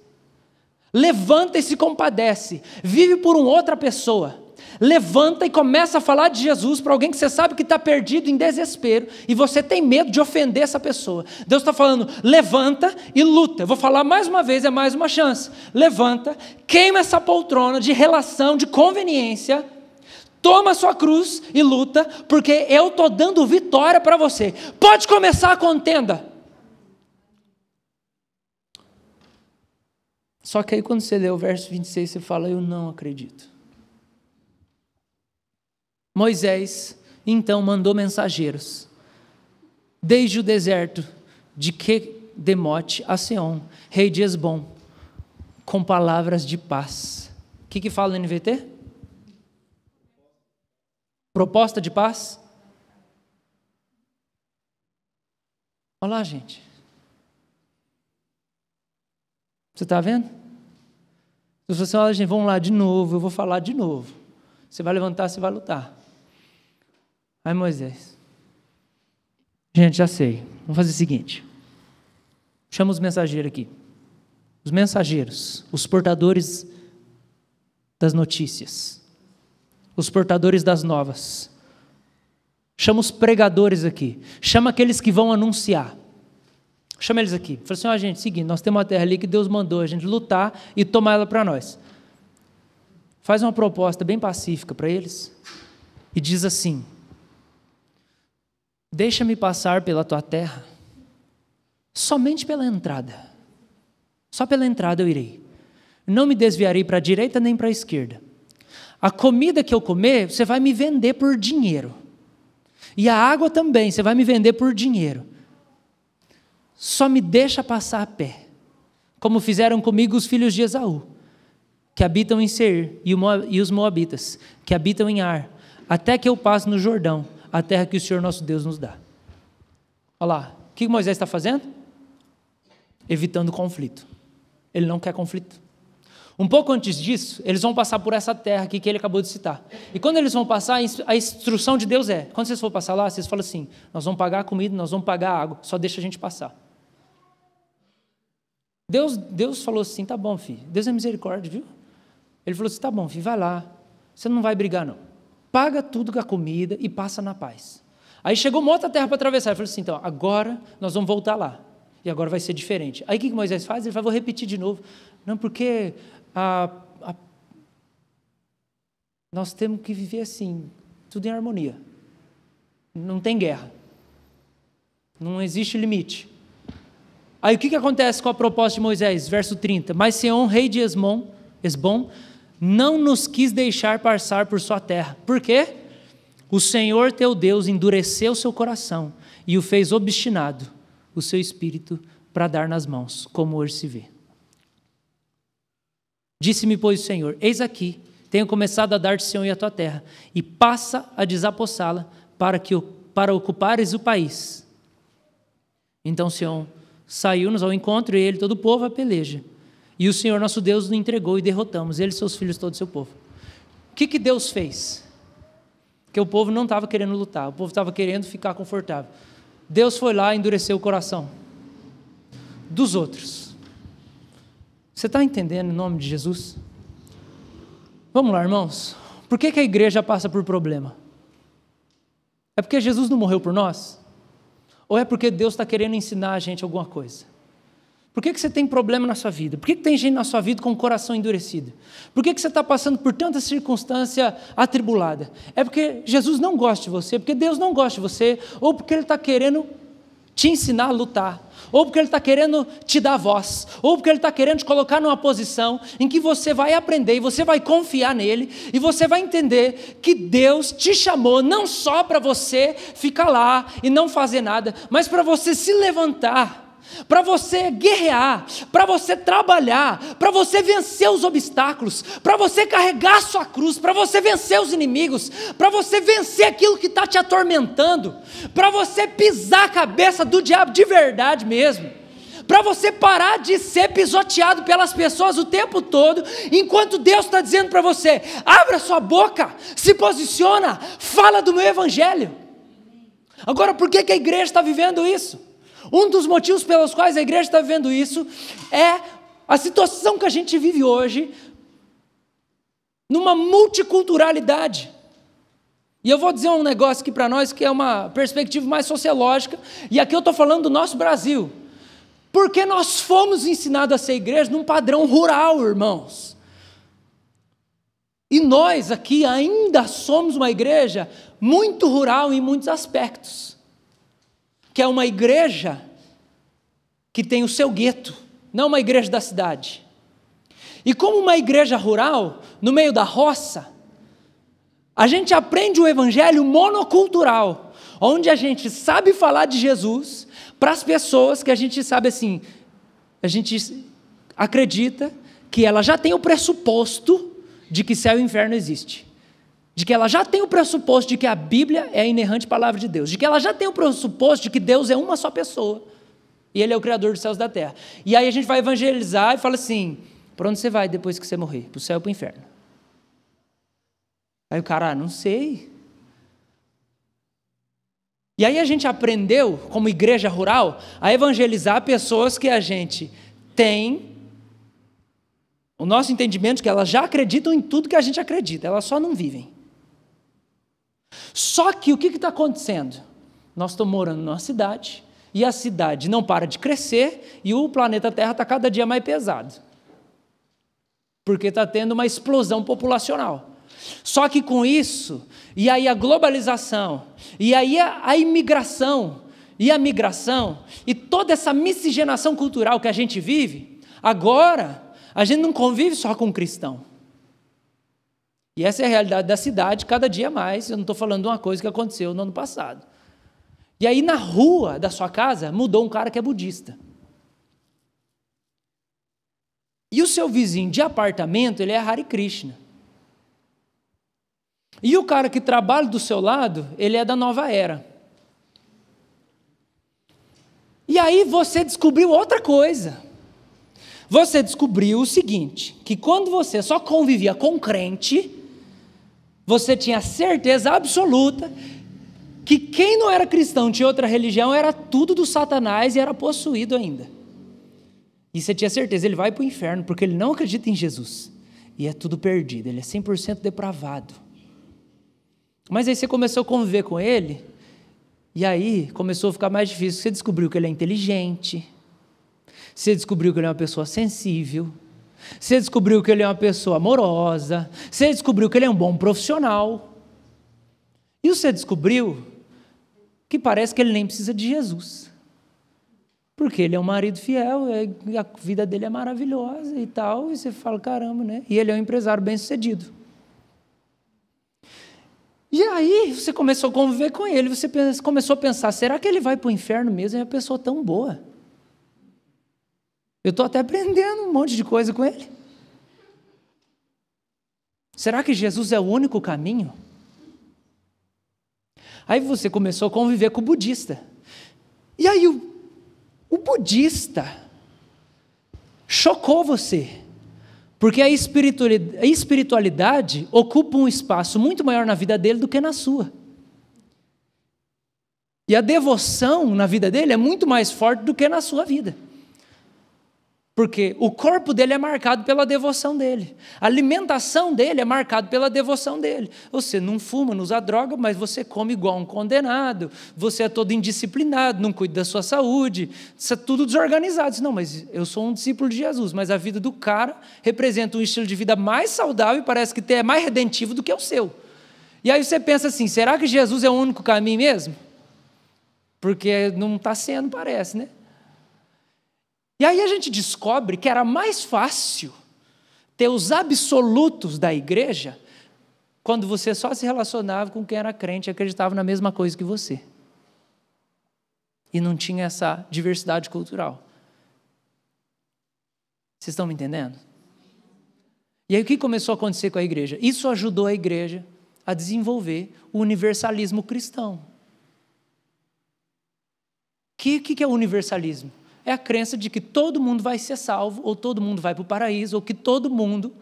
Levanta e se compadece. Vive por uma outra pessoa. Levanta e começa a falar de Jesus para alguém que você sabe que está perdido em desespero e você tem medo de ofender essa pessoa. Deus está falando, levanta e luta. Eu vou falar mais uma vez, é mais uma chance. Levanta, queima essa poltrona de relação, de conveniência. Toma a sua cruz e luta, porque eu estou dando vitória para você. Pode começar a contenda. Só que aí quando você lê o verso 26, você fala, eu não acredito. Moisés, então, mandou mensageiros, desde o deserto de Quedemote a Seom, rei de Esbom, com palavras de paz. O que fala no NVT? Proposta de paz? Olha lá, gente. Você está vendo? Se você fala, gente, vamos lá de novo, eu vou falar de novo. Você vai levantar, você vai lutar. Aí Moisés. Gente, já sei. Vamos fazer o seguinte. Chama os mensageiros aqui. Os mensageiros, os portadores das notícias. Os portadores das novas. Chama os pregadores aqui. Chama aqueles que vão anunciar. Chama eles aqui. Fala assim, gente, seguinte, nós temos uma terra ali que Deus mandou a gente lutar e tomar ela para nós. Faz uma proposta bem pacífica para eles e diz assim, deixa-me passar pela tua terra, somente pela entrada. Só pela entrada eu irei. Não me desviarei para a direita nem para a esquerda. A comida que eu comer, você vai me vender por dinheiro. E a água também, você vai me vender por dinheiro. Só me deixa passar a pé, como fizeram comigo os filhos de Esaú, que habitam em Seir, e os moabitas, que habitam em Ar, até que eu passe no Jordão, a terra que o Senhor nosso Deus nos dá. Olha lá, o que Moisés está fazendo? Evitando conflito. Ele não quer conflito. Um pouco antes disso, eles vão passar por essa terra aqui que ele acabou de citar. E quando eles vão passar, a instrução de Deus é, quando vocês for passar lá, vocês falam assim, nós vamos pagar a comida, nós vamos pagar a água, só deixa a gente passar. Deus falou assim, tá bom, filho, Deus é misericórdia, viu? Ele falou assim, tá bom, filho, vai lá, você não vai brigar não. Paga tudo com a comida e passa na paz. Aí chegou uma outra terra para atravessar, ele falou assim, então, agora nós vamos voltar lá. E agora vai ser diferente. Aí o que Moisés faz? Ele fala, vou repetir de novo. Não, porque nós temos que viver assim, tudo em harmonia. Não tem guerra. Não existe limite. Aí o que acontece com a proposta de Moisés? Verso 30. Mas Seom, rei de Esbom, não nos quis deixar passar por sua terra. Por quê? O Senhor teu Deus endureceu seu coração e o fez obstinado, o seu espírito, para dar nas mãos, como hoje se vê. Disse-me, pois, o Senhor, eis aqui, tenho começado a dar-te Sião e a tua terra, e passa a desapossá-la para ocupares o país. Então Sião saiu-nos ao encontro, e ele, todo o povo, a peleja. E o Senhor nosso Deus nos entregou e derrotamos, ele e seus filhos, todo o seu povo. O que Deus fez? Porque o povo não estava querendo lutar, o povo estava querendo ficar confortável. Deus foi lá e endureceu o coração dos outros. Você está entendendo em nome de Jesus? Vamos lá, irmãos. Por que a igreja passa por problema? É porque Jesus não morreu por nós? Ou é porque Deus está querendo ensinar a gente alguma coisa? Por que você tem problema na sua vida? Por que tem gente na sua vida com o coração endurecido? Por que você está passando por tanta circunstância atribulada? É porque Jesus não gosta de você, porque Deus não gosta de você, ou porque Ele está querendo te ensinar a lutar, ou porque Ele está querendo te dar voz, ou porque Ele está querendo te colocar numa posição em que você vai aprender, e você vai confiar nele, e você vai entender que Deus te chamou não só para você ficar lá e não fazer nada, mas para você se levantar, para você guerrear, para você trabalhar, para você vencer os obstáculos, para você carregar a sua cruz, para você vencer os inimigos, para você vencer aquilo que está te atormentando, para você pisar a cabeça do diabo de verdade mesmo, para você parar de ser pisoteado pelas pessoas o tempo todo, enquanto Deus está dizendo para você, abra sua boca, se posiciona, fala do meu evangelho. Agora, por que a igreja está vivendo isso? Um dos motivos pelos quais a igreja está vivendo isso é a situação que a gente vive hoje, numa multiculturalidade. E eu vou dizer um negócio aqui para nós que é uma perspectiva mais sociológica, e aqui eu estou falando do nosso Brasil, porque nós fomos ensinados a ser igreja num padrão rural, irmãos. E nós aqui ainda somos uma igreja muito rural em muitos aspectos. Que é uma igreja que tem o seu gueto, não uma igreja da cidade. E como uma igreja rural, no meio da roça, a gente aprende o evangelho monocultural, onde a gente sabe falar de Jesus para as pessoas que a gente sabe assim, a gente acredita que ela já tem o pressuposto de que céu e inferno existe. De que ela já tem o pressuposto de que a Bíblia é a inerrante palavra de Deus, de que ela já tem o pressuposto de que Deus é uma só pessoa, e Ele é o Criador dos céus e da terra. E aí a gente vai evangelizar e fala assim, para onde você vai depois que você morrer? Para o céu ou para o inferno? Aí o cara, não sei. E aí a gente aprendeu, como igreja rural, a evangelizar pessoas que a gente tem o nosso entendimento de que elas já acreditam em tudo que a gente acredita, elas só não vivem. Só que o que está acontecendo? Nós estamos morando numa cidade, e a cidade não para de crescer, e o planeta Terra está cada dia mais pesado, porque está tendo uma explosão populacional. Só que com isso, e aí a globalização, e aí a imigração, e a migração, e toda essa miscigenação cultural que a gente vive, agora a gente não convive só com cristão. E essa é a realidade da cidade, cada dia mais. Eu não estou falando de uma coisa que aconteceu no ano passado. E aí na rua da sua casa, mudou um cara que é budista. E o seu vizinho de apartamento, ele é Hare Krishna. E o cara que trabalha do seu lado, ele é da nova era. E aí você descobriu outra coisa. você descobriu o seguinte, que quando você só convivia com crente, você tinha certeza absoluta que quem não era cristão, tinha outra religião, era tudo do Satanás e era possuído ainda. E você tinha certeza, ele vai para o inferno, porque ele não acredita em Jesus. E é tudo perdido, ele é 100% depravado. Mas aí você começou a conviver com ele, e aí começou a ficar mais difícil. Você descobriu que ele é inteligente, você descobriu que ele é uma pessoa sensível, você descobriu que ele é uma pessoa amorosa, você descobriu que ele é um bom profissional. E você descobriu que parece que ele nem precisa de Jesus. Porque ele é um marido fiel, e a vida dele é maravilhosa e tal, e você fala, caramba, né? E ele é um empresário bem-sucedido. E aí você começou a conviver com ele, você começou a pensar, será que ele vai para o inferno mesmo? É uma pessoa tão boa. Eu estou até aprendendo um monte de coisa com ele. Será que Jesus é o único caminho? Aí você começou a conviver com o budista. E aí o budista chocou você, porque a espiritualidade ocupa um espaço muito maior na vida dele do que na sua. E a devoção na vida dele é muito mais forte do que na sua vida. Porque o corpo dele é marcado pela devoção dele. A alimentação dele é marcada pela devoção dele. Você não fuma, não usa droga, mas você come igual um condenado. Você é todo indisciplinado, não cuida da sua saúde. Isso é tudo desorganizado. Não, mas eu sou um discípulo de Jesus, mas a vida do cara representa um estilo de vida mais saudável e parece que é mais redentivo do que o seu. E aí você pensa assim, será que Jesus é o único caminho mesmo? Porque não está sendo, parece, né? E aí a gente descobre que era mais fácil ter os absolutos da igreja quando você só se relacionava com quem era crente e acreditava na mesma coisa que você. E não tinha essa diversidade cultural. Vocês estão me entendendo? E aí o que começou a acontecer com a igreja? Isso ajudou a igreja a desenvolver o universalismo cristão. O que é o universalismo? É a crença de que todo mundo vai ser salvo, ou todo mundo vai para o paraíso, ou que todo mundo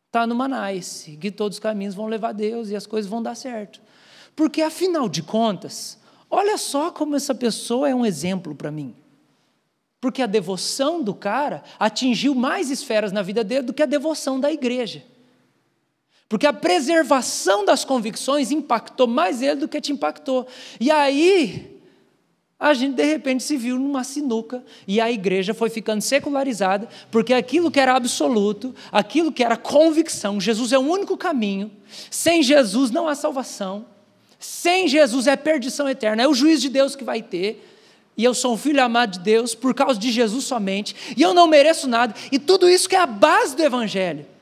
está numa nice, que todos os caminhos vão levar a Deus e as coisas vão dar certo. Porque, afinal de contas, olha só como essa pessoa é um exemplo para mim. Porque a devoção do cara atingiu mais esferas na vida dele do que a devoção da igreja. Porque a preservação das convicções impactou mais ele do que te impactou. E aí a gente de repente se viu numa sinuca e a igreja foi ficando secularizada, porque aquilo que era absoluto, aquilo que era convicção, Jesus é o único caminho, sem Jesus não há salvação, sem Jesus é perdição eterna, é o juízo de Deus que vai ter, e eu sou um filho amado de Deus por causa de Jesus somente, e eu não mereço nada, e tudo isso que é a base do evangelho.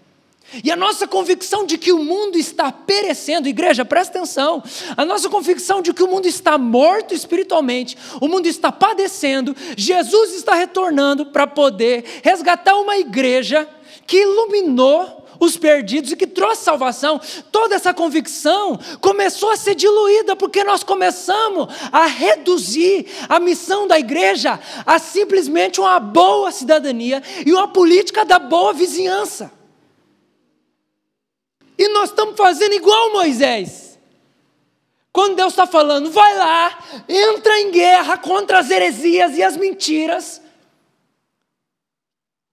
E a nossa convicção de que o mundo está perecendo, igreja, presta atenção, a nossa convicção de que o mundo está morto espiritualmente, o mundo está padecendo, Jesus está retornando para poder resgatar uma igreja que iluminou os perdidos e que trouxe salvação. Toda essa convicção começou a ser diluída, porque nós começamos a reduzir a missão da igreja a simplesmente uma boa cidadania e uma política da boa vizinhança. E nós estamos fazendo igual Moisés. Quando Deus está falando, vai lá, entra em guerra contra as heresias e as mentiras,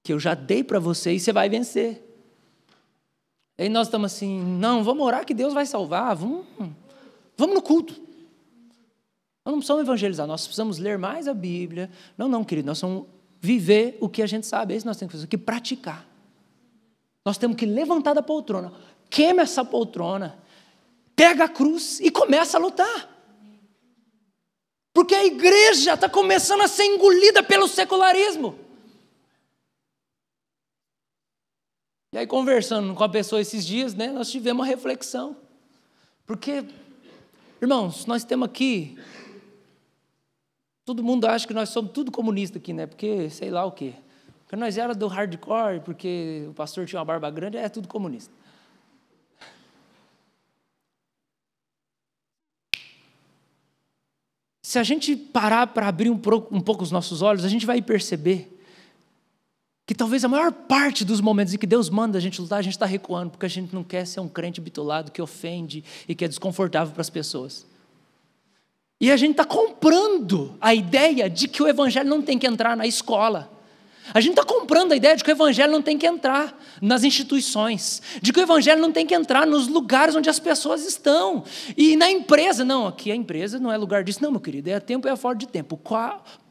que eu já dei para você e você vai vencer. Aí nós estamos assim, não, vamos orar que Deus vai salvar, vamos no culto. Nós não precisamos evangelizar, nós precisamos ler mais a Bíblia. Não, querido, nós vamos viver o que a gente sabe, é isso que nós temos que fazer, que praticar. Nós temos que levantar da poltrona, queima essa poltrona, pega a cruz e começa a lutar. Porque a igreja está começando a ser engolida pelo secularismo. E aí, conversando com a pessoa esses dias, né, nós tivemos uma reflexão. Porque, irmãos, nós temos aqui, todo mundo acha que nós somos tudo comunista aqui, né? Porque sei lá o quê. Porque nós era do hardcore, porque o pastor tinha uma barba grande, é tudo comunista. Se a gente parar para abrir um pouco os nossos olhos, a gente vai perceber que talvez a maior parte dos momentos em que Deus manda a gente lutar, a gente está recuando, porque a gente não quer ser um crente bitolado que ofende e que é desconfortável para as pessoas. E a gente está comprando a ideia de que o evangelho não tem que entrar na escola. A gente está comprando a ideia de que o evangelho não tem que entrar nas instituições, de que o evangelho não tem que entrar nos lugares onde as pessoas estão. E na empresa, não, aqui a empresa não é lugar disso, não, meu querido, é tempo e é fora de tempo.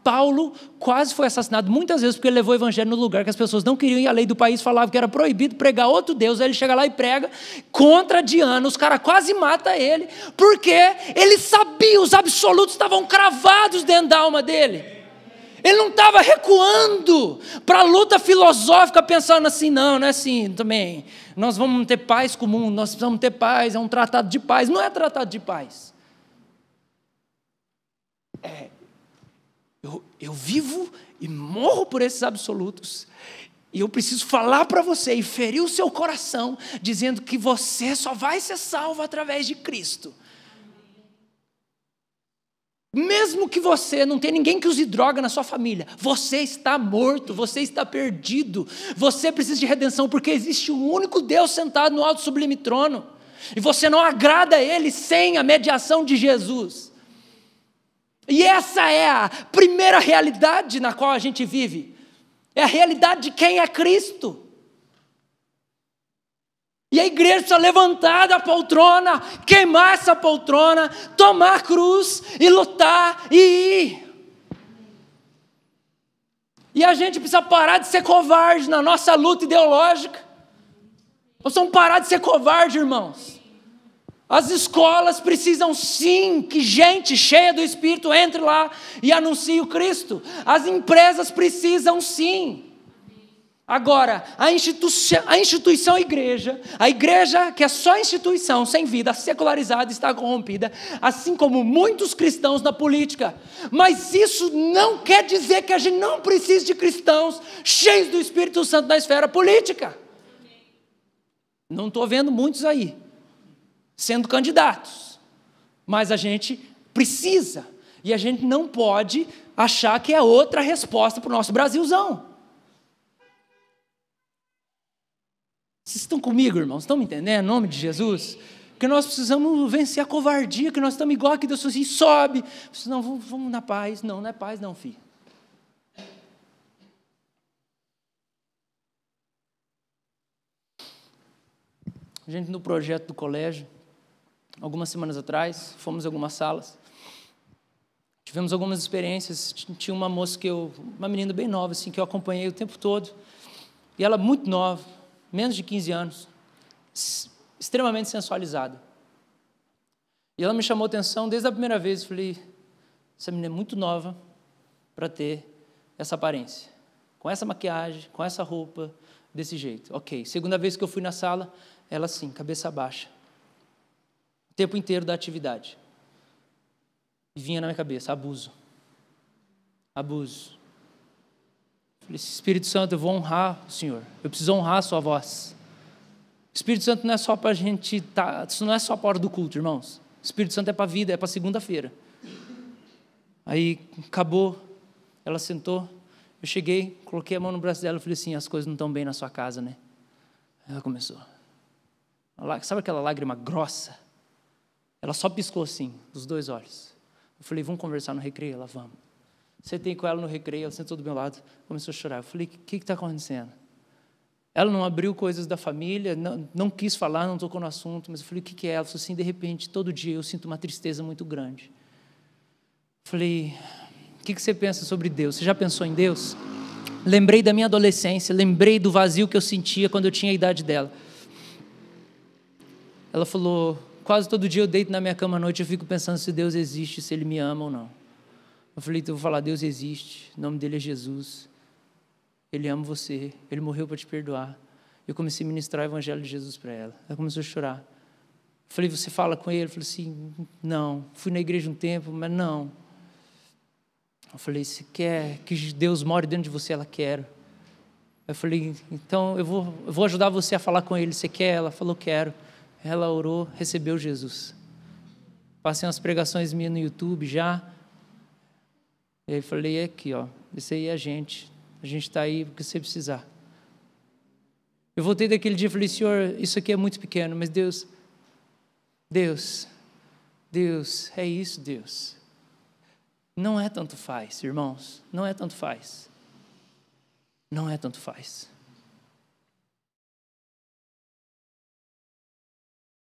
Paulo quase foi assassinado muitas vezes porque ele levou o evangelho no lugar que as pessoas não queriam, e a lei do país falava que era proibido pregar outro Deus. Aí ele chega lá e prega contra Diana, os caras quase matam ele, porque ele sabia, os absolutos estavam cravados dentro da alma dele. Ele não estava recuando para a luta filosófica, pensando assim, não é assim também, nós vamos ter paz com o mundo, nós precisamos ter paz, é um tratado de paz. Não é tratado de paz. Eu vivo e morro por esses absolutos, e eu preciso falar para você e ferir o seu coração, dizendo que você só vai ser salvo através de Cristo. Mesmo que você não tenha ninguém que use droga na sua família, você está morto, você está perdido, você precisa de redenção, porque existe um único Deus sentado no alto sublime trono, e você não agrada a Ele sem a mediação de Jesus. E essa é a primeira realidade na qual a gente vive, é a realidade de quem é Cristo. E a igreja precisa levantar da poltrona, queimar essa poltrona, tomar a cruz e lutar e ir. E a gente precisa parar de ser covarde na nossa luta ideológica. Nós precisamos parar de ser covarde, irmãos. As escolas precisam sim que gente cheia do Espírito entre lá e anuncie o Cristo. As empresas precisam sim. Agora, a instituição igreja, a igreja que é só instituição, sem vida, secularizada, está corrompida, assim como muitos cristãos na política. Mas isso não quer dizer que a gente não precise de cristãos cheios do Espírito Santo na esfera política. Não estou vendo muitos aí sendo candidatos, mas a gente precisa, e a gente não pode achar que é outra resposta para o nosso Brasilzão. Vocês estão comigo, irmãos? Estão me entendendo? Em nome de Jesus? Porque nós precisamos vencer a covardia, que nós estamos igual aqui, Deus assim, sobe. Não, vamos na paz. Não é paz não, filho. A gente no projeto do colégio, algumas semanas atrás, fomos em algumas salas, tivemos algumas experiências. Tinha uma moça uma menina bem nova, assim, que eu acompanhei o tempo todo, e ela muito nova, menos de 15 anos, extremamente sensualizada. E ela me chamou a atenção desde a primeira vez. Eu falei, essa menina é muito nova para ter essa aparência, com essa maquiagem, com essa roupa, desse jeito. Ok, segunda vez que eu fui na sala, ela assim, cabeça baixa, o tempo inteiro da atividade. E vinha na minha cabeça, abuso. Falei, Espírito Santo, eu vou honrar o Senhor, eu preciso honrar a sua voz. Espírito Santo não é só para a gente isso não é só para a hora do culto, irmãos. Espírito Santo é para a vida, é para segunda-feira. Aí acabou, ela sentou, eu cheguei, coloquei a mão no braço dela e falei assim, as coisas não estão bem na sua casa, né? Ela começou, sabe aquela lágrima grossa? Ela só piscou assim, dos 2 olhos. Eu falei, vamos conversar no recreio? Ela, vamos. Sentei com ela no recreio, ela sentou do meu lado, começou a chorar. Eu falei, o que está acontecendo? Ela não abriu coisas da família, não quis falar, não tocou no assunto, mas eu falei, o que é? Ela falou assim, de repente, todo dia eu sinto uma tristeza muito grande. Eu falei, o que você pensa sobre Deus? Você já pensou em Deus? Lembrei da minha adolescência, lembrei do vazio que eu sentia quando eu tinha a idade dela. Ela falou, quase todo dia eu deito na minha cama à noite, eu fico pensando se Deus existe, se Ele me ama ou não. Eu falei, então eu vou falar, Deus existe, o nome dele é Jesus, Ele ama você, Ele morreu para te perdoar. Eu comecei a ministrar o evangelho de Jesus para ela. Ela começou a chorar. Eu falei, você fala com ele? Eu falei assim, não. Fui na igreja um tempo, mas não. Eu falei, você quer que Deus more dentro de você? Ela quer. Eu falei, então eu vou ajudar você a falar com ele. Você quer? Ela falou, quero. Ela orou, recebeu Jesus. Passei umas pregações minhas no YouTube já. E aí falei, aqui, ó, esse aí é a gente. A gente está aí porque você precisar. Eu voltei daquele dia e falei, Senhor, isso aqui é muito pequeno, mas Deus, é isso, Deus. Não é tanto faz, irmãos, não é tanto faz. Não é tanto faz.